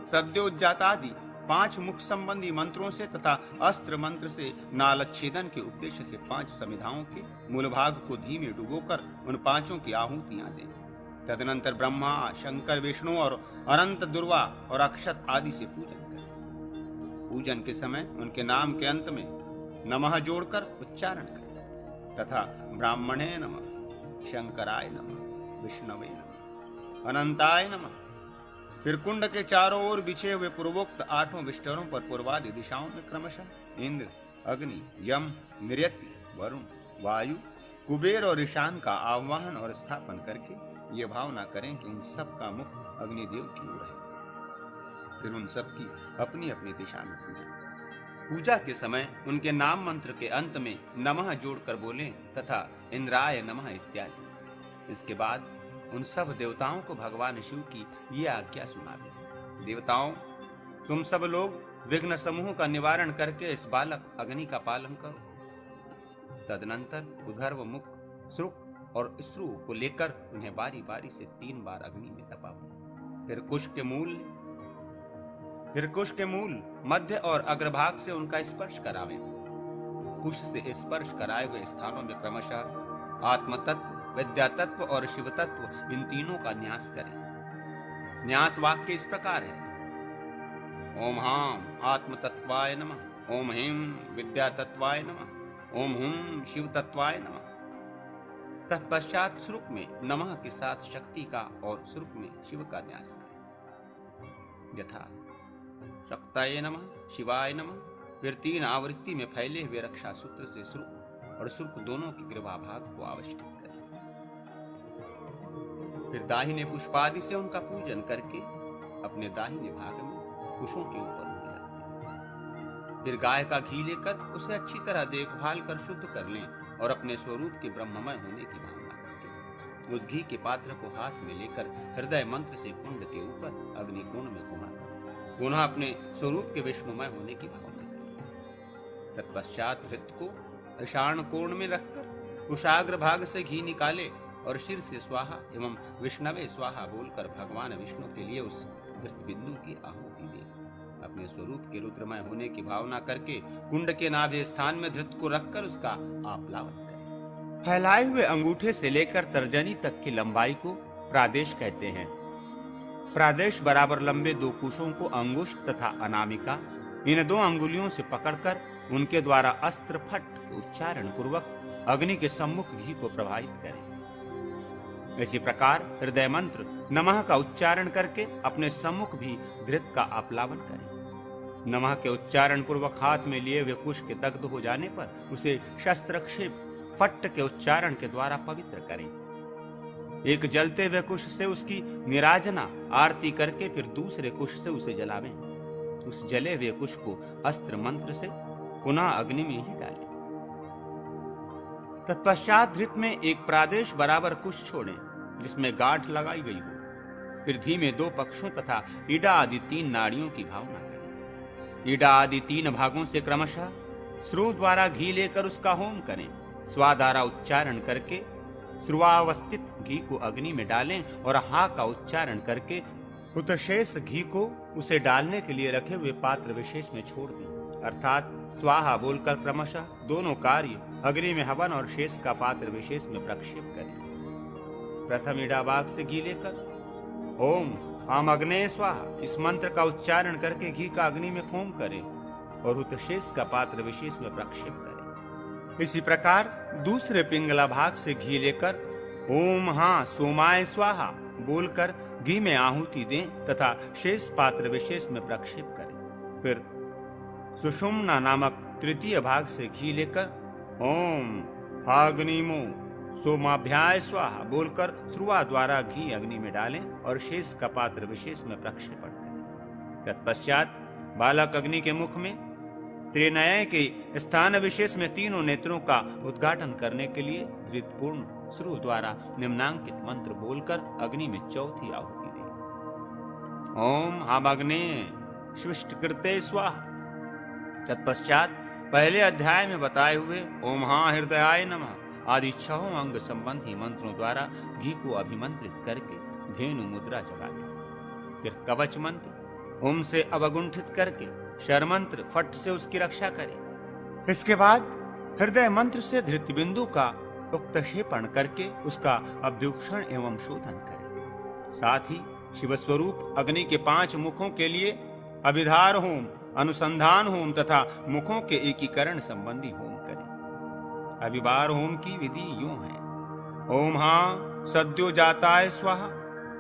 सद्योज्जातादि 5 मुख संबंधी मंत्रों से तथा अस्त्र मंत्र से नालच्छेदन के उद्देश्य से 5 समिधाओं के मूल भाग को धीमे डुबोकर उन 5 की आहुतियां दें। तदनंतर ब्रह्मा, शंकर, विष्णु और अनंत दुर्वा और अक्षत आदि से पूजन करें। पूजन के समय उनके नाम के अंत में नमः जोड़कर उच्चारण करें तथा ब्राह्मणे नमः, शंकराय नमः, विष्णवे नमः, अनंताय नमः। फिर कुंड के चारों ओर बिछे हुए पूर्वोक्त 8 विष्टरों पर पूर्वादि दिशाओं में क्रमशः इंद्र, अग्नि, यम, निरति, वरुण, वायु, कुबेर और ईशान का आह्वान और स्थापन करके ये भावना करें कि उन सब का मुख अग्निदेव की ओर है। फिर उन सब की अपनी अपनी दिशा में पूजा करें। पूजा के समय उनके नाम मंत्र के अंत में नमः जोड़कर बोलें तथा इंद्राय नमः इत्यादि। इसके बाद उन सब देवताओं को भगवान शिव की ये आज्ञा सुनावे, देवताओं, तुम सब लोग विघ्न समूह का निवारण करके इस बालक अग्नि का पालन करो। तदनंतर उधर्व, मुख, श्रुक और स्त्रु को लेकर उन्हें बारी बारी से 3 बार अग्नि में तपाओ। फिर कुश के मूल, मध्य और अग्रभाग से उनका स्पर्श करावें। कुश से स्पर्श कराए हुए स्थानों में क्रमशः आत्म तत्व, विद्या तत्व और शिव तत्व, इन तीनों का न्यास करें। न्यास वाक्य इस प्रकार है: ओम हाम आत्म तत्वाय नमः, ओम ह्रीं विद्या तत्वाय नमः, ओम हुं शिव तत्वाय नमः। तत्पश्चात श्रुक में नमः के साथ शक्ति का और श्रुक में शिव का न्यास करें, यथा शक्ताय नमः, शिवाय नमः। फिर 3 आवृत्ति में फैले हुए रक्षा सूत्र से श्रुक और श्रुक दोनों की ग्रीवा भाग को आवष्टित करें। फिर दाहिने पुष्पादि से उनका पूजन करके अपने दाहिने भाग में कुशों के ऊपर उन्हें रख दें। फिर गाय का घी लेकर उसे अच्छी तरह देखभाल कर शुद्ध कर लें और अपने स्वरूप के ब्रह्ममय होने की भावना करके उस घी के पात्र को हाथ में लेकर हृदय मंत्र से कुंड के ऊपर अग्निकुंड में घुमाकर पुनः अपने स्वरूप के विष्णुमय होने की भावना करें। तत्पश्चात वृत्त को ईशान कोण में रखकर कुशाग्र भाग से घी निकाले और शिर से स्वाहा एवं विष्णवे स्वाहा बोलकर भगवान विष्णु के लिए उस वृत्त बिंदु की आहुति दे। अपने स्वरूप के रुद्रमय होने की भावना करके कुंड के नाभि स्थान में धृत को रखकर उसका आप्लावन करें। फैलाए हुए अंगूठे से लेकर तर्जनी तक की लंबाई को प्रादेश कहते हैं। प्रादेश बराबर लंबे 2 कुशों को अंगुष्ठ तथा अनामिका, इन 2 अंगुलियों से पकड़कर उनके द्वारा अस्त्र फट के उच्चारण पूर्वक अग्नि के सम्मुख घी को प्रवाहित करें। इसी प्रकार हृदय मंत्र नमः का उच्चारण करके अपने सम्मुख भी धृत का आप्लावन करें। नमः के उच्चारण पूर्वक हाथ में लिए हुए कुश के दग्ध हो जाने पर उसे शस्त्रक्षेप फट्ट के उच्चारण के द्वारा पवित्र करें। एक जलते हुए कुश से उसकी निराजना आरती करके फिर दूसरे कुश से उसे जलावें। उस जले हुए कुश को अस्त्र मंत्र से पुनः अग्नि में ही डालें। तत्पश्चात धृत में एक प्रादेश बराबर कुश छोड़ें जिसमें गांठ लगाई गई हो। फिर धीमे 2 पक्षों तथा ईडा आदि 3 नाड़ियों की भावना करें। ईडा आदि 3 भागों से क्रमशः श्रु द्वारा घी लेकर उसका होम करें। स्वाधारा उच्चारण करके श्रुवावस्थित घी को अग्नि में डालें और हा का उच्चारण करके उतशेष घी को उसे डालने के लिए रखे हुए पात्र विशेष में छोड़ दें, अर्थात स्वाहा बोलकर क्रमशः दोनों कार्य अग्नि में हवन और शेष का पात्र विशेष में प्रक्षेप करें। प्रथम ईडाबाग से घी लेकर ओम हम अग्ने स्वाहा इस मंत्र का उच्चारण करके घी का अग्नि में फोम करें और उतशेष का पात्र विशेष में प्रक्षेप करें। इसी प्रकार दूसरे पिंगला भाग से घी लेकर ओम हाँ सोमाय स्वाहा बोलकर घी में आहुति दें तथा शेष पात्र विशेष में प्रक्षेप करें। फिर सुषुम्ना नामक तृतीय भाग से घी लेकर ओम हाग्निमो सोमाभ्याय स्वाहा बोलकर श्रुवा द्वारा घी अग्नि में डालें और शेष का पात्र विशेष में प्रक्षेपण करें। तत्पश्चात बालक अग्नि के मुख में त्रिनय के स्थान विशेष में 3 नेत्रों का उद्घाटन करने के लिए धृतपूर्ण श्रु द्वारा निम्नांकित मंत्र बोलकर अग्नि में चौथी आहुति दें। ओम हम अग्ने स्विष्टकृते स्वाहा। तत्पश्चात पहले अध्याय में बताए हुए ओम हा हृदयाय नमः आदि 6 अंग संबंधी मंत्रों द्वारा घी को अभिमंत्रित करके धेनु मुद्रा जगावे। फिर कवच मंत्र ओम से अवगुंठित करके शर मंत्र फट से उसकी रक्षा करें। इसके बाद हृदय मंत्र से धृत बिंदु का उक्तक्षेपण करके उसका अभ्युक्षण एवं शोधन करें। साथ ही शिव स्वरूप अग्नि के 5 मुखों के लिए अभिधार होम, अनुसंधान होम तथा मुखों के एकीकरण संबंधी होम करें। अभिभार होम की विधि यूं है: ओम हाँ सद्यो जाताय स्वाहा,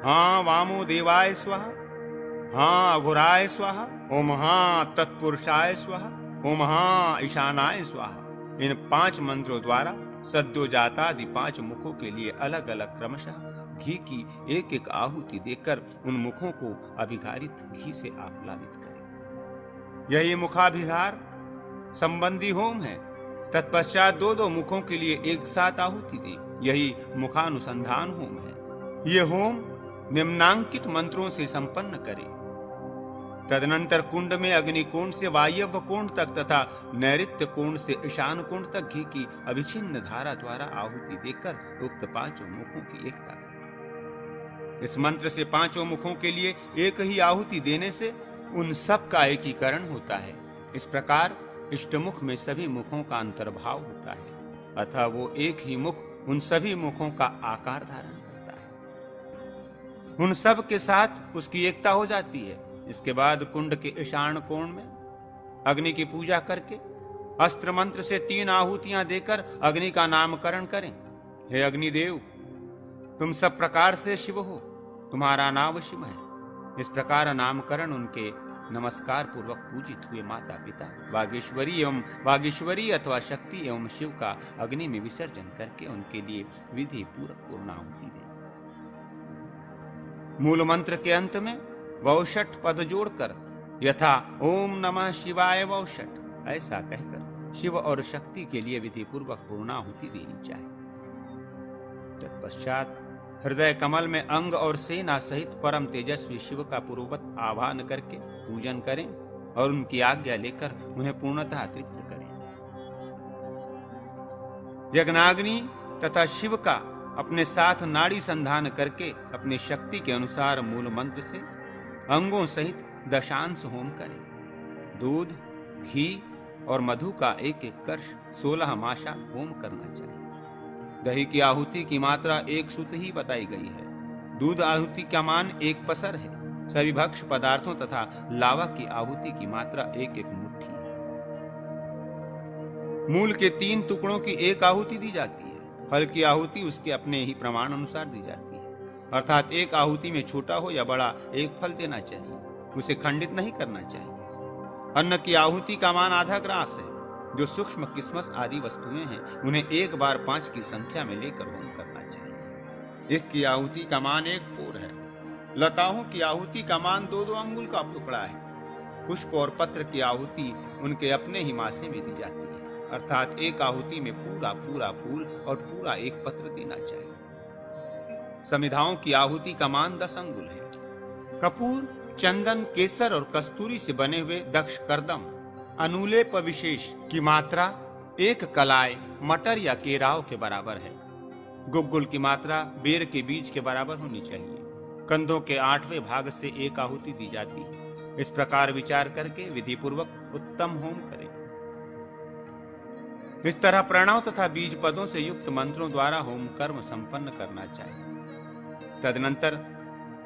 हाँ वामो देवाय स्वाहा, हाँ अघोराय स्वाहा, ओम हाँ तत्पुरुषाय स्वाहा, ओम हाँ ईशानाय स्वाहा। इन 5 मंत्रों द्वारा सद्यो जाता आदि 5 मुखों के लिए अलग अलग क्रमशः घी की एक एक आहुति देकर उन मुखों को अभिघारित घी से आप्लावित करें। यही मुखाभिहार संबंधी होम है। तत्पश्चात दो दो मुखों के लिए एक साथ आहुति दी, यही मुखानुसंधान होम है। ये होम निम्नांकित मंत्रों से संपन्न करे। तदनंतर कुंड में अग्नि कोण से वायव्य कोण तक तथा नैऋत्य कोण से ईशान कोण तक घी की अभिछिन्न धारा द्वारा आहुति देकर उक्त पांचों मुखों की एकता करे। इस मंत्र से पांचों मुखों के लिए एक ही आहुति देने से उन सब का एकीकरण होता है। इस प्रकार इष्टमुख में सभी मुखों का अंतर्भाव होता है, अतः वो एक ही मुख उन सभी मुखों का आकार धारण करता है। उन सब के साथ उसकी एकता हो जाती है। इसके बाद कुंड के ईशान कोण में अग्नि की पूजा करके अस्त्र मंत्र से 3 आहुतियां देकर अग्नि का नामकरण करें। हे अग्निदेव, तुम सब प्रकार से शिव हो, तुम्हारा नाम शिव है। इस प्रकार नामकरण उनके नमस्कार पूर्वक पूजित हुए माता पिता वागीश्वरी अथवा शक्ति एवं शिव का अग्नि में विसर्जन करके उनके लिए विधि पूर्वक पूर्णाहुति दें। मूल मंत्र के अंत में वौषट पद जोड़कर यथा ओम नमः शिवाय वौषट ऐसा कहकर शिव और शक्ति के लिए विधि पूर्वक पूर्णाहुति देनी चाहिए। तत्पश्चात हृदय कमल में अंग और सेना सहित परम तेजस्वी शिव का पूर्ववत आह्वान करके पूजन करें और उनकी आज्ञा लेकर उन्हें पूर्णतः तृप्त करें। यज्ञाग्नि तथा शिव का अपने साथ नाड़ी संधान करके अपनी शक्ति के अनुसार मूल मंत्र से अंगों सहित दशांश होम करें। दूध, घी और मधु का एक एक कर्ष 16 मासा होम करना चाहिए। दही की आहुति की मात्रा 1 सुत ही बताई गई है। दूध आहुति का मान 1 पसर है। सभी भक्ष्य पदार्थों तथा लावा की आहुति की मात्रा 1-1 मुट्ठी है। मूल के 3 टुकड़ों की 1 आहुति दी जाती है। फल की आहुति उसके अपने ही प्रमाण अनुसार दी जाती है, अर्थात 1 आहुति में छोटा हो या बड़ा 1 फल देना चाहिए, उसे खंडित नहीं करना चाहिए। अन्न की आहुति का मान आधा ग्रास है। जो सूक्ष्म किस्मस आदि वस्तुएं हैं उन्हें 1 बार 5 की संख्या में लेकर होम करना चाहिए। 1 की आहुति का मान 1 पोर है। लताओं की आहुति का मान 2-2 अंगुल का टुकड़ा है। पुष्प और पत्र की आहुति उनके अपने ही मासे में दी जाती है, अर्थात 1 आहुति में पूरा फूल और पूरा 1 पत्र देना चाहिए। समिधाओं की आहुति का मान 10 अंगुल है। कपूर, चंदन, केसर और कस्तूरी से बने हुए दक्ष करदम अनुलेप विशेष की मात्रा 1 कलाई मटर या केराव के बराबर है। गुग्गुल की मात्रा बेर के बीज के बराबर होनी चाहिए। कंधों के 8वें भाग से 1 आहुति दी जाती है। इस प्रकार विचार करके विधि पूर्वक उत्तम होम करें। इस तरह प्रणव तथा बीज पदों से युक्त मंत्रों द्वारा होम कर्म संपन्न करना चाहिए। तदनंतर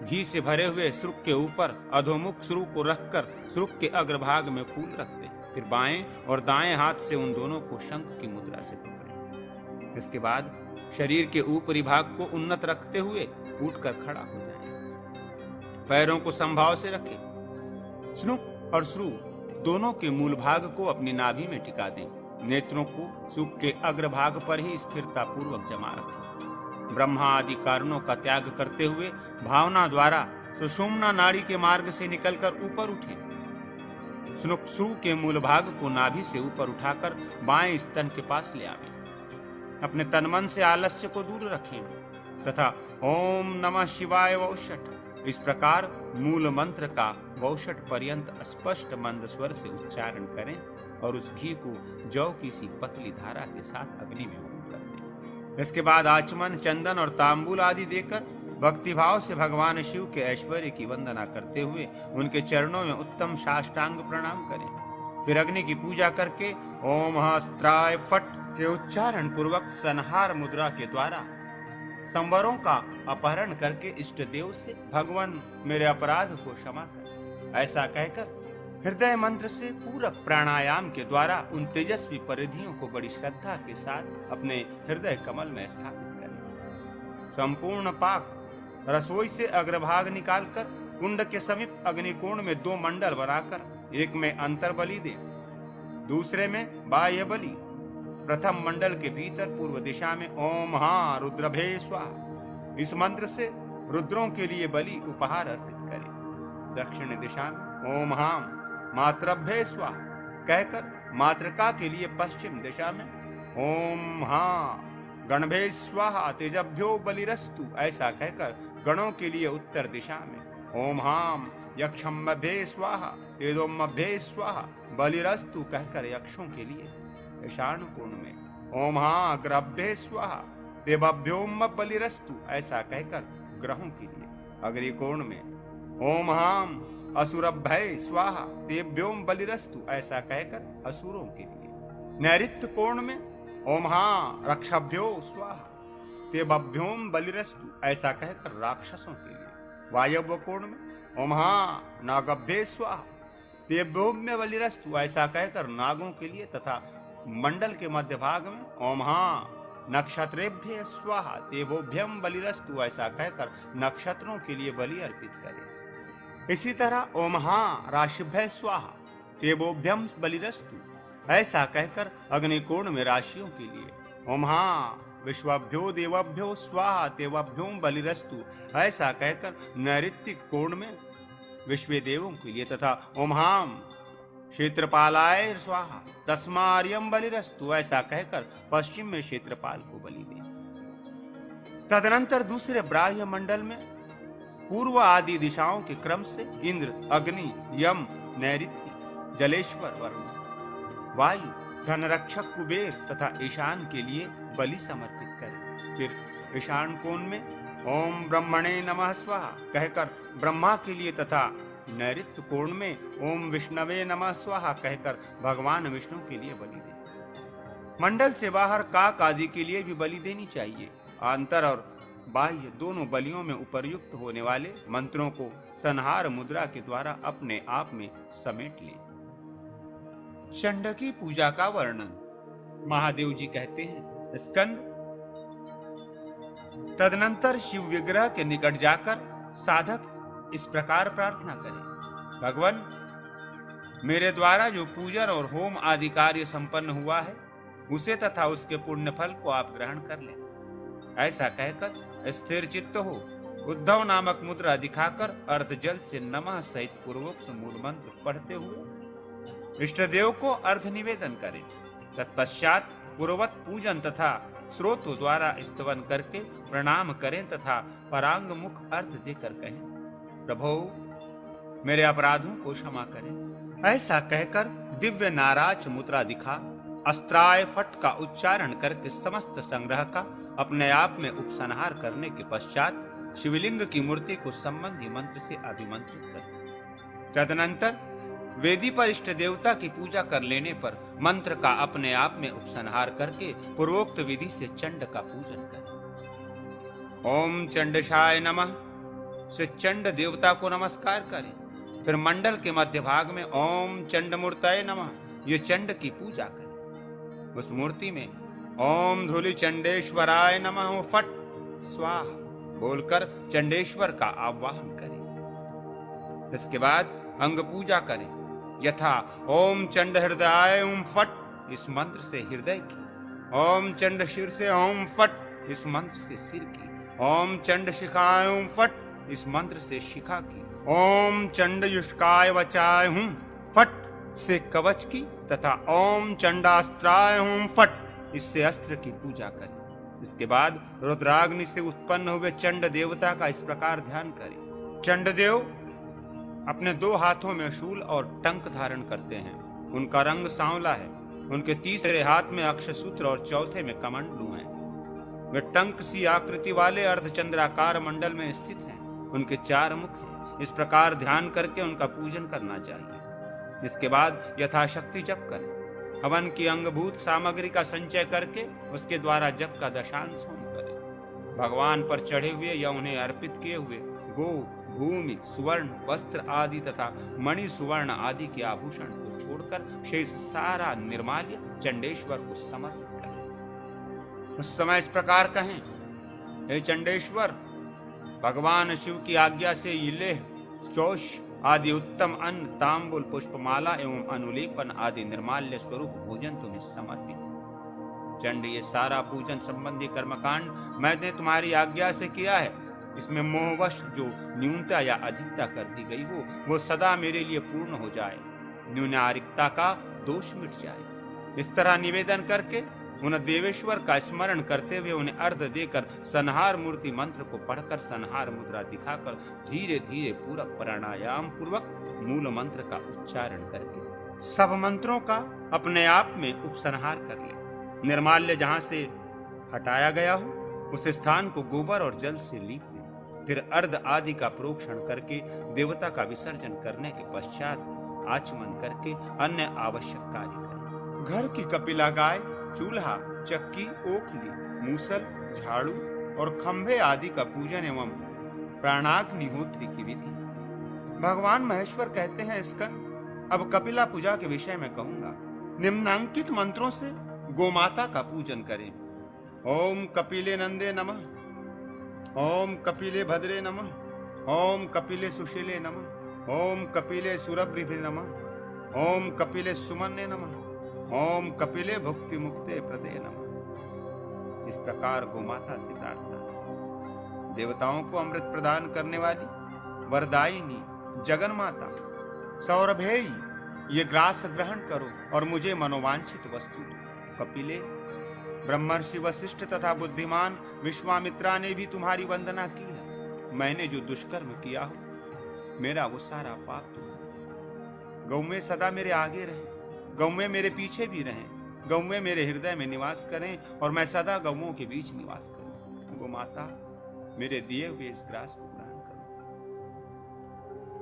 घी से भरे हुए श्रुक के ऊपर अधोमुख श्रुक को रखकर श्रुक के अग्रभाग में फूल रख दें। फिर बाएं और दाएं हाथ से उन दोनों को शंख की मुद्रा से पकड़ें। इसके बाद शरीर के ऊपरी भाग को उन्नत रखते हुए उठकर खड़ा हो जाएं। पैरों को समभाव से रखें। श्रुक और श्रु दोनों के मूल भाग को अपनी नाभि में टिका दें। नेत्रों को श्रुक के अग्रभाग पर ही स्थिरता पूर्वक जमा रखें। ब्रह्मा आदि कारणों का त्याग करते हुए भावना द्वारा सुषुम्ना नाड़ी के मार्ग से निकलकर ऊपर उठें। श्रु के मूल भाग को नाभि से ऊपर उठाकर बाएं स्तन के पास ले आवें। अपने तन मन से आलस्य को दूर रखें तथा ओम नमः शिवाय वौषट इस प्रकार मूल मंत्र का वौषट पर्यंत स्पष्ट मंद स्वर से उच्चारण करें और उस घी को जौ की सी पतली धारा के साथ अग्नि में होम कर दें। इसके बाद आचमन, चंदन और तांबूल आदि देकर भक्तिभाव से भगवान शिव के ऐश्वर्य की वंदना करते हुए उनके चरणों में उत्तम साष्टांग प्रणाम करें। फिर अग्नि की पूजा करके ओम हस्त्राय फट के उच्चारण पूर्वक संहार मुद्रा के द्वारा संवरों का अपहरण करके इष्ट देव से भगवान मेरे अपराध को क्षमा कर ऐसा कहकर हृदय मंत्र से पूरक प्राणायाम के द्वारा उन तेजस्वी परिधियों को बड़ी श्रद्धा के साथ अपने हृदय कमल में स्थापित करें। संपूर्ण पाक रसोई से अग्रभाग निकालकर कुंड के समीप अग्निकोण में 2 मंडल बनाकर एक में अंतर बलि दें, दूसरे में बाह्य बलि। प्रथम मंडल के भीतर पूर्व दिशा में ओम हा रुद्रभे स्वाहा इस मंत्र से रुद्रों के लिए बलि उपहार अर्पित करें। दक्षिण दिशा में ओम हाम मातृभ्ये स्वाहा कहकर मातृका के लिए पश्चिम दिशा में। ओम हाँ गणभे स्वाहा तेजभ्यो बलिरस्तु, ऐसा कहकर गणों के लिए उत्तर दिशा में। ओम हाम यक्षम्भे स्वाहा तेजोम्भे स्वाहा बलिरस्तु, कहकर यक्षों के लिए ईशान कोण में। ओम हाँ अग्रभ्ये स्वाहा देवभ्योम बलिरस्तु, ऐसा कहकर ग्रहों के लिए अग्नि कोण में। ओम हाम असुरभ्य स्वाहा तेभ्योम बलिरस्तु, ऐसा कहकर असुरों के लिए। नैऋत्य कोण में ओम हाँ रक्षभ्यो स्वाहा तेभ्योम बलिरस्तु, ऐसा कहकर राक्षसों के लिए। वायव्य कोण में ओम हाँ नागभ्ये स्वाहा तेभ्योम बलिरस्तु, ऐसा कहकर नागों के लिए। तथा मंडल के मध्य भाग में ओम हाँ नक्षत्रेभ्य स्वाहा तेभोभ्यम बलिरस्तु, ऐसा कहकर नक्षत्रों के लिए बलि अर्पित करें। इसी तरह ओम हाँ राशिभ्य स्वाहा तेभोभ्यम बलिरस्तु, ऐसा कहकर अग्निकोण में राशियों के लिए। ओम हाँ विश्वभ्यो देवभ्यो स्वाहा तेवभ्योम बलिरस्तु, ऐसा कहकर नैऋतिक कोण में विश्व देवों के लिए। तथा ओम हाम क्षेत्रपालाय स्वाहा तस्मार्यम बलिरस्तु, ऐसा कहकर पश्चिम में क्षेत्रपाल को बलि दें। तदनंतर दूसरे ब्राह्य मंडल में पूर्व आदि दिशाओं के क्रम से इंद्र, अग्नि, यम, नैऋत्य, जलेश्वर, वरुण, वायु, धनरक्षक कुबेर तथा ईशान के लिए बलि समर्पित करें। फिर ईशान कोण में ओम ब्रह्मणे नमः स्वाहा कहकर ब्रह्मा के लिए तथा नैऋत्य कोण में ओम विष्णवे नमः स्वाहा कहकर भगवान विष्णु के लिए बलि दें। मंडल से बाहर काक आदि के लिए भी बलि देनी चाहिए। आंतर और बाह्य दोनों बलियों में उपर्युक्त होने वाले मंत्रों को संहार मुद्रा के द्वारा अपने आप में समेट लें। चंडकी पूजा का वर्णन। महादेव जी कहते हैं, स्कंद तदनंतर शिव विग्रह के निकट जाकर साधक इस प्रकार प्रार्थना करें, भगवान मेरे द्वारा जो पूजन और होम आदि कार्य संपन्न हुआ है उसे तथा उसके पुण्य फल को आप ग्रहण कर लें। ऐसा कहकर स्थिर चित्त हो उद्धव नामक मुद्रा दिखाकर अर्ध जल से नमः सहित पूर्वोक्त मूल मंत्र पढ़ते हुए इष्ट देव को अर्ध निवेदन करें। तत्पश्चात पूर्ववत पूजन तथा स्रोतों द्वारा स्तवन करके प्रणाम करें तथा परांग मुख अर्थ देकर कहें, प्रभो मेरे अपराधों को क्षमा करें। ऐसा कहकर दिव्य नाराज मुद्रा दिखा अस्त्राय फट का उच्चारण करके समस्त संग्रह का अपने आप में उपसंहार करने के पश्चात शिवलिंग की मूर्ति को संबंधी मंत्र से अभिमंत्रित करें। तदनंतर वेदी पर इष्ट देवता की पूजा कर लेने पर मंत्र का अपने आप में उपसंहार करके पूर्वोक्त विधि से चंड का पूजन करें। ओम चंडशाय नमः से चंड देवता को नमस्कार करें। फिर मंडल के मध्य भाग में ओम चंडमूर्तये नमः ये चंड की पूजा करें। उस मूर्ति में ओम धूलि चंडेश्वराय नमः फट स्वाहा बोलकर चंडेश्वर का आवाहन करें। इसके बाद अंग पूजा करें, यथा ओम चंड हृदयाय ओम फट इस मंत्र से हृदय की, ओम चंड शिर से ओम फट इस मंत्र से सिर की, ओम चंड शिखाय ओम फट इस मंत्र से शिखा की, ओम चंड युष्काय वचाय हूं फट से कवच की तथा ओम चंडास्त्राय हूं फट इससे अस्त्र की पूजा करें। इसके बाद रुद्राग्नि से उत्पन्न हुए चंड देवता का इस प्रकार ध्यान करें। चंड देव अपने दो हाथों में शूल और टंक धारण करते हैं। उनका रंग सांवला है। उनके तीसरे हाथ में अक्षसूत्र और चौथे में कमंडलू हैं। वे टंक सी आकृति वाले अर्धचंद्राकार मंडल में स्थित हैं। उनके 4 मुख हैं। इस प्रकार ध्यान करके उनका पूजन करना चाहिए। इसके बाद यथाशक्ति जप करें। हवन की अंगभूत सामग्री का संचय करके उसके द्वारा जप का दशांश होम करें। भगवान पर चढ़े हुए या उन्हें अर्पित किए हुए गो, भूमि, सुवर्ण, वस्त्र आदि तथा मणि सुवर्ण आदि के आभूषण को छोड़कर शेष सारा निर्माल्य चंडेश्वर को समर्पित करें। उस समय इस प्रकार कहें, हे चंडेश्वर, भगवान शिव की आज्ञा से ये लेह, चौष आदि उत्तम अन्न, तांबुल, पुष्पमाला एवं अनुलेपन आदि निर्माल्य स्वरूप भोजन तुम्हें समर्पित है। चंड, ये सारा पूजन संबंधी कर्मकांड मैंने तुम्हारी आज्ञा से किया है। इसमें मोहवश जो न्यूनता या अधिकता कर दी गई हो वो सदा मेरे लिए पूर्ण हो जाए। न्यूनारिकता का दोष मिट जाए। इस तरह निवेदन करके उन देवेश्वर का स्मरण करते हुए उन्हें अर्घ देकर संहार मूर्ति मंत्र को पढ़कर संहार मुद्रा दिखाकर धीरे धीरे पूरा प्राणायाम पूर्वक मूल मंत्र का उच्चारण करके सब मंत्रों का अपने आप में उपसंहार कर ले। निर्माल्य जहां से हटाया गया हो उस स्थान को गोबर और जल से लीप दे। फिर अर्ध आदि का प्रोक्षण करके देवता का विसर्जन करने के पश्चात आचमन करके अन्य आवश्यक कार्य करें। घर की कपिला गाय, चूल्हा, चक्की, ओखली, मूसल, झाड़ू और खंभे आदि का पूजन एवं प्राणाग्निहोत्री की विधि। भगवान महेश्वर कहते हैं स्कंद, अब कपिला पूजा के विषय में कहूंगा। निम्नांकित मंत्रों से गोमाता का पूजन करें। ओम कपिले नंदे नमः, ओम कपिले भद्रे नमः, ओम कपिले सुशीले नमः, ओम कपिले सुरभ्रिभे नमः, ओम कपिले सुमन्ये नमः, ओम कपिले भुक्ति मुक्ते प्रदे नमः। इस प्रकार गोमाता से प्रार्थना करें। देवताओं को अमृत प्रदान करने वाली वरदायिनी जगन माता सौरभेयी, ये ग्रास ग्रहण करो और मुझे मनोवांछित वस्तु दो। कपिले, ब्रह्मर्षि वशिष्ठ तथा बुद्धिमान विश्वामित्रा ने भी तुम्हारी वंदना की है। मैंने जो दुष्कर्म किया हो मेरा वो सारा पाप तुम। गौ में सदा मेरे आगे रहे, गौ में मेरे पीछे भी रहें, गौ में मेरे हृदय में निवास करें और मैं सदा गौओं के बीच निवास करूं। गौ माता, मेरे दिए हुए इस ग्रास को ग्रहण करो।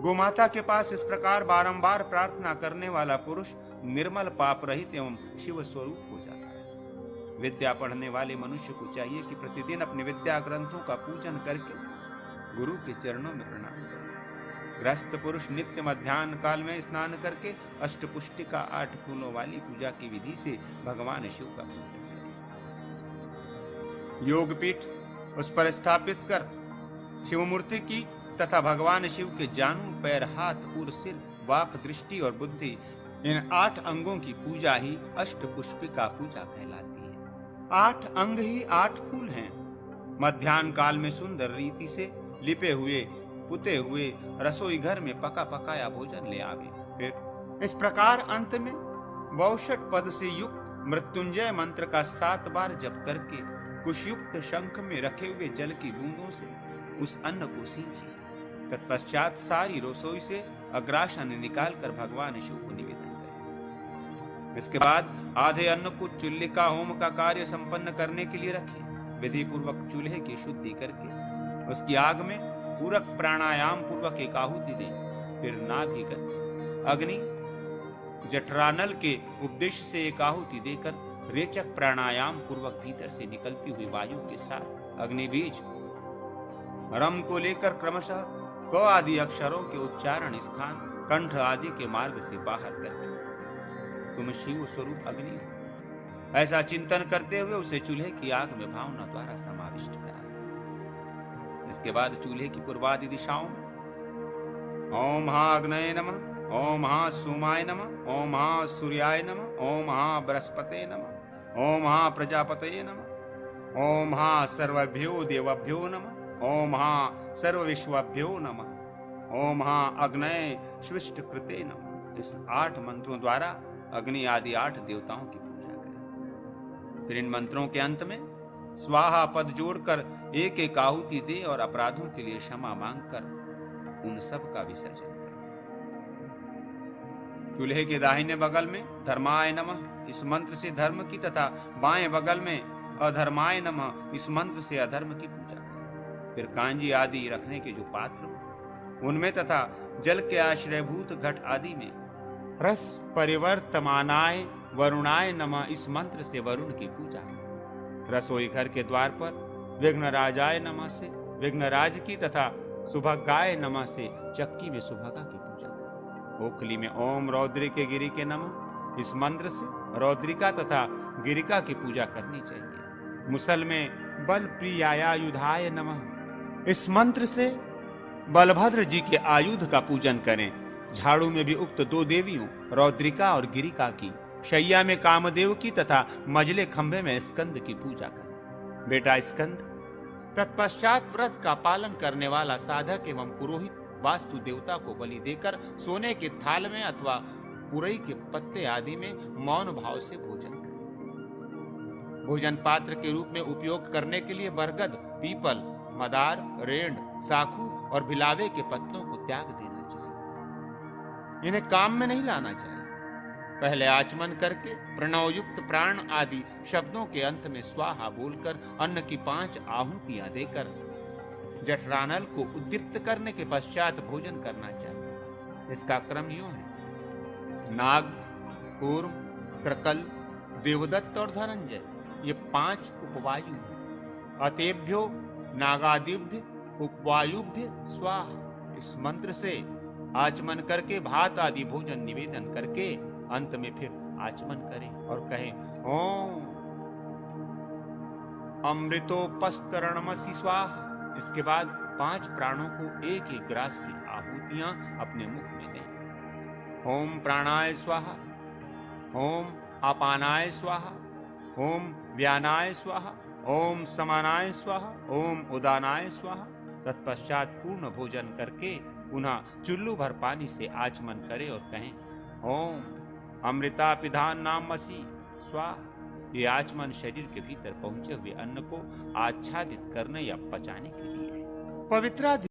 गोमाता के पास इस प्रकार बारंबार प्रार्थना करने वाला पुरुष निर्मल पाप रहित एवं शिव स्वरूप हो जाता है। विद्या पढ़ने वाले मनुष्य को चाहिए कि प्रतिदिन अपने विद्या ग्रंथों का पूजन करके गुरु के चरणों में प्रणाम करे। गृहस्थ पुरुष नित्य मध्याह्न काल में स्नान करके अष्टपुष्टिका 8 फूलों वाली पूजा की विधि से भगवान शिव का पूजन करे। योगपीठ उस पर स्थापित कर शिव मूर्ति की तथा भगवान शिव के जानू, पैर, हाथ, उर, सिर, वाक, दृष्टि और बुद्धि, इन 8 अंगों की पूजा ही अष्टपुष्पिका पूजा कहलाती है। 8 अंग ही 8 फूल हैं। मध्याह्न काल में सुंदर रीति से लिपे हुए पुते हुए रसोई घर में पका पकाया भोजन ले आवे। फिर इस प्रकार अंत में वौषट पद से युक्त मृत्युंजय मंत्र का 7 बार जप करके कुशयुक्त शंख में रखे हुए जल की बूंदों से उस अन्न को सींचे। तत्पश्चात सारी रसोई से अग्रासन निकालकर भगवान शिव को निवेदन करें। इसके बाद आधे अन्न को चूल्हे का होम का कार्य संपन्न करने के लिए रखें। विधि पूर्वक चूल्हे की शुद्धि करके उसकी आग में पूरक प्राणायाम पूर्वक एक आहुति दें। फिर नाभिगत अग्नि जठरानल के उपदेश से एक आहुति देकर रेचक प्राणायाम पूर्वक भीतर से निकलती हुई वायु के साथ अग्नि बीज रम को लेकर क्रमशः क आदि अक्षरों के उच्चारण स्थान कंठ आदि के मार्ग से बाहर करके तुम शिव स्वरूप अग्नि हो, ऐसा चिंतन करते हुए उसे चूल्हे की आग में भावना द्वारा समाविष्ट करा। इसके बाद चूल्हे की पूर्वादि दिशाओं ओम हा अग्नये नमः, ओम हा सोमाय नमः, ओम हा सूर्याय नमः, ओम हा बृहस्पते नमः, ओम हा प्रजापतये नमः, ओम हा सर्वभ्यो देवभ्यो नमः, ओम हा सर्व विश्वभ्यो नमः, ओम हा अग्नये स्विष्ट कृते नमः। इस 8 मंत्रों द्वारा अग्नि आदि 8 देवताओं की पूजा करें। फिर इन मंत्रों के अंत में स्वाहा पद जोड़कर एक एक आहुति दे और अपराधों के लिए क्षमा मांगकर उन सब का विसर्जन करें। चूल्हे के दाहिने बगल में धर्माय नमः इस मंत्र से धर्म की तथा बाएं बगल में अधर्माय नमः इस मंत्र से अधर्म की पूजा करें। फिर कांजी आदि रखने के जो पात्र उनमें तथा जल के आश्रयभूत घट आदि में रस परिवर्तमानाय वरुणाय नमः इस मंत्र से वरुण की पूजा करें। रसोई घर के द्वार पर विघ्नराजाय नमः से विघ्नराज की तथा सुभगाय नमः से चक्की में सुभगा की पूजा करें। ओखली में ओम रौद्रिके गिरि के नमः इस मंत्र से रौद्रिका तथा गिरिका की पूजा करनी चाहिए। मुसल में बल प्रियायुधाय नमः इस मंत्र से बलभद्र जी के आयुध का पूजन करें। झाड़ू में भी उक्त 2 देवियों रौद्रिका और गिरिका की, शैया में कामदेव की तथा मजले खंभे में स्कंद की पूजा करें। बेटा स्कंद, तत्पश्चात व्रत का पालन करने वाला साधक एवं पुरोहित वास्तु देवता को बलि देकर सोने के थाल में अथवा पुरई के पत्ते आदि में मौन भाव से भोजन करें। भोजन पात्र के रूप में उपयोग करने के लिए बरगद, पीपल, मदार, रेंड, साखू और बिलावे के पत्तों को त्याग देना चाहिए। इन्हें काम में नहीं लाना चाहिए। पहले आचमन करके प्रणव युक्त प्राण आदि शब्दों के अंत में स्वाहा बोलकर अन्न की 5 आहुतियां देकर जठरानल को उद्दीप्त करने के पश्चात भोजन करना चाहिए। इसका क्रम यूं है: नाग, कूर्म, क्रकल, देवदत्त और धनंजय, ये 5 उपवायु हैं। अतेभ्यो नागादिभ्य उपवायुभ्य स्वाहा, इस मंत्र से आचमन करके भात आदि भोजन निवेदन करके अंत में फिर आचमन करें और कहें ओम अमृतोपस्तरणमसि स्वाहा। इसके बाद 5 प्राणों को एक एक ग्रास की आहुतियां अपने मुख में दें। ओम प्राणाय स्वाहा, ओम अपानाय स्वाहा, ओम व्यानाय स्वाहा, ओम समानाय स्वाहा, ओम उदानाय स्वाहा। तत्पश्चात पूर्ण भोजन करके पुनः चुल्लू भर पानी से आचमन करें और कहें ओम अमृता पिधान नाम मसी स्वाहा। ये आचमन शरीर के भीतर पहुंचे हुए अन्न को आच्छादित करने या पचाने के लिए है। पवित्रादि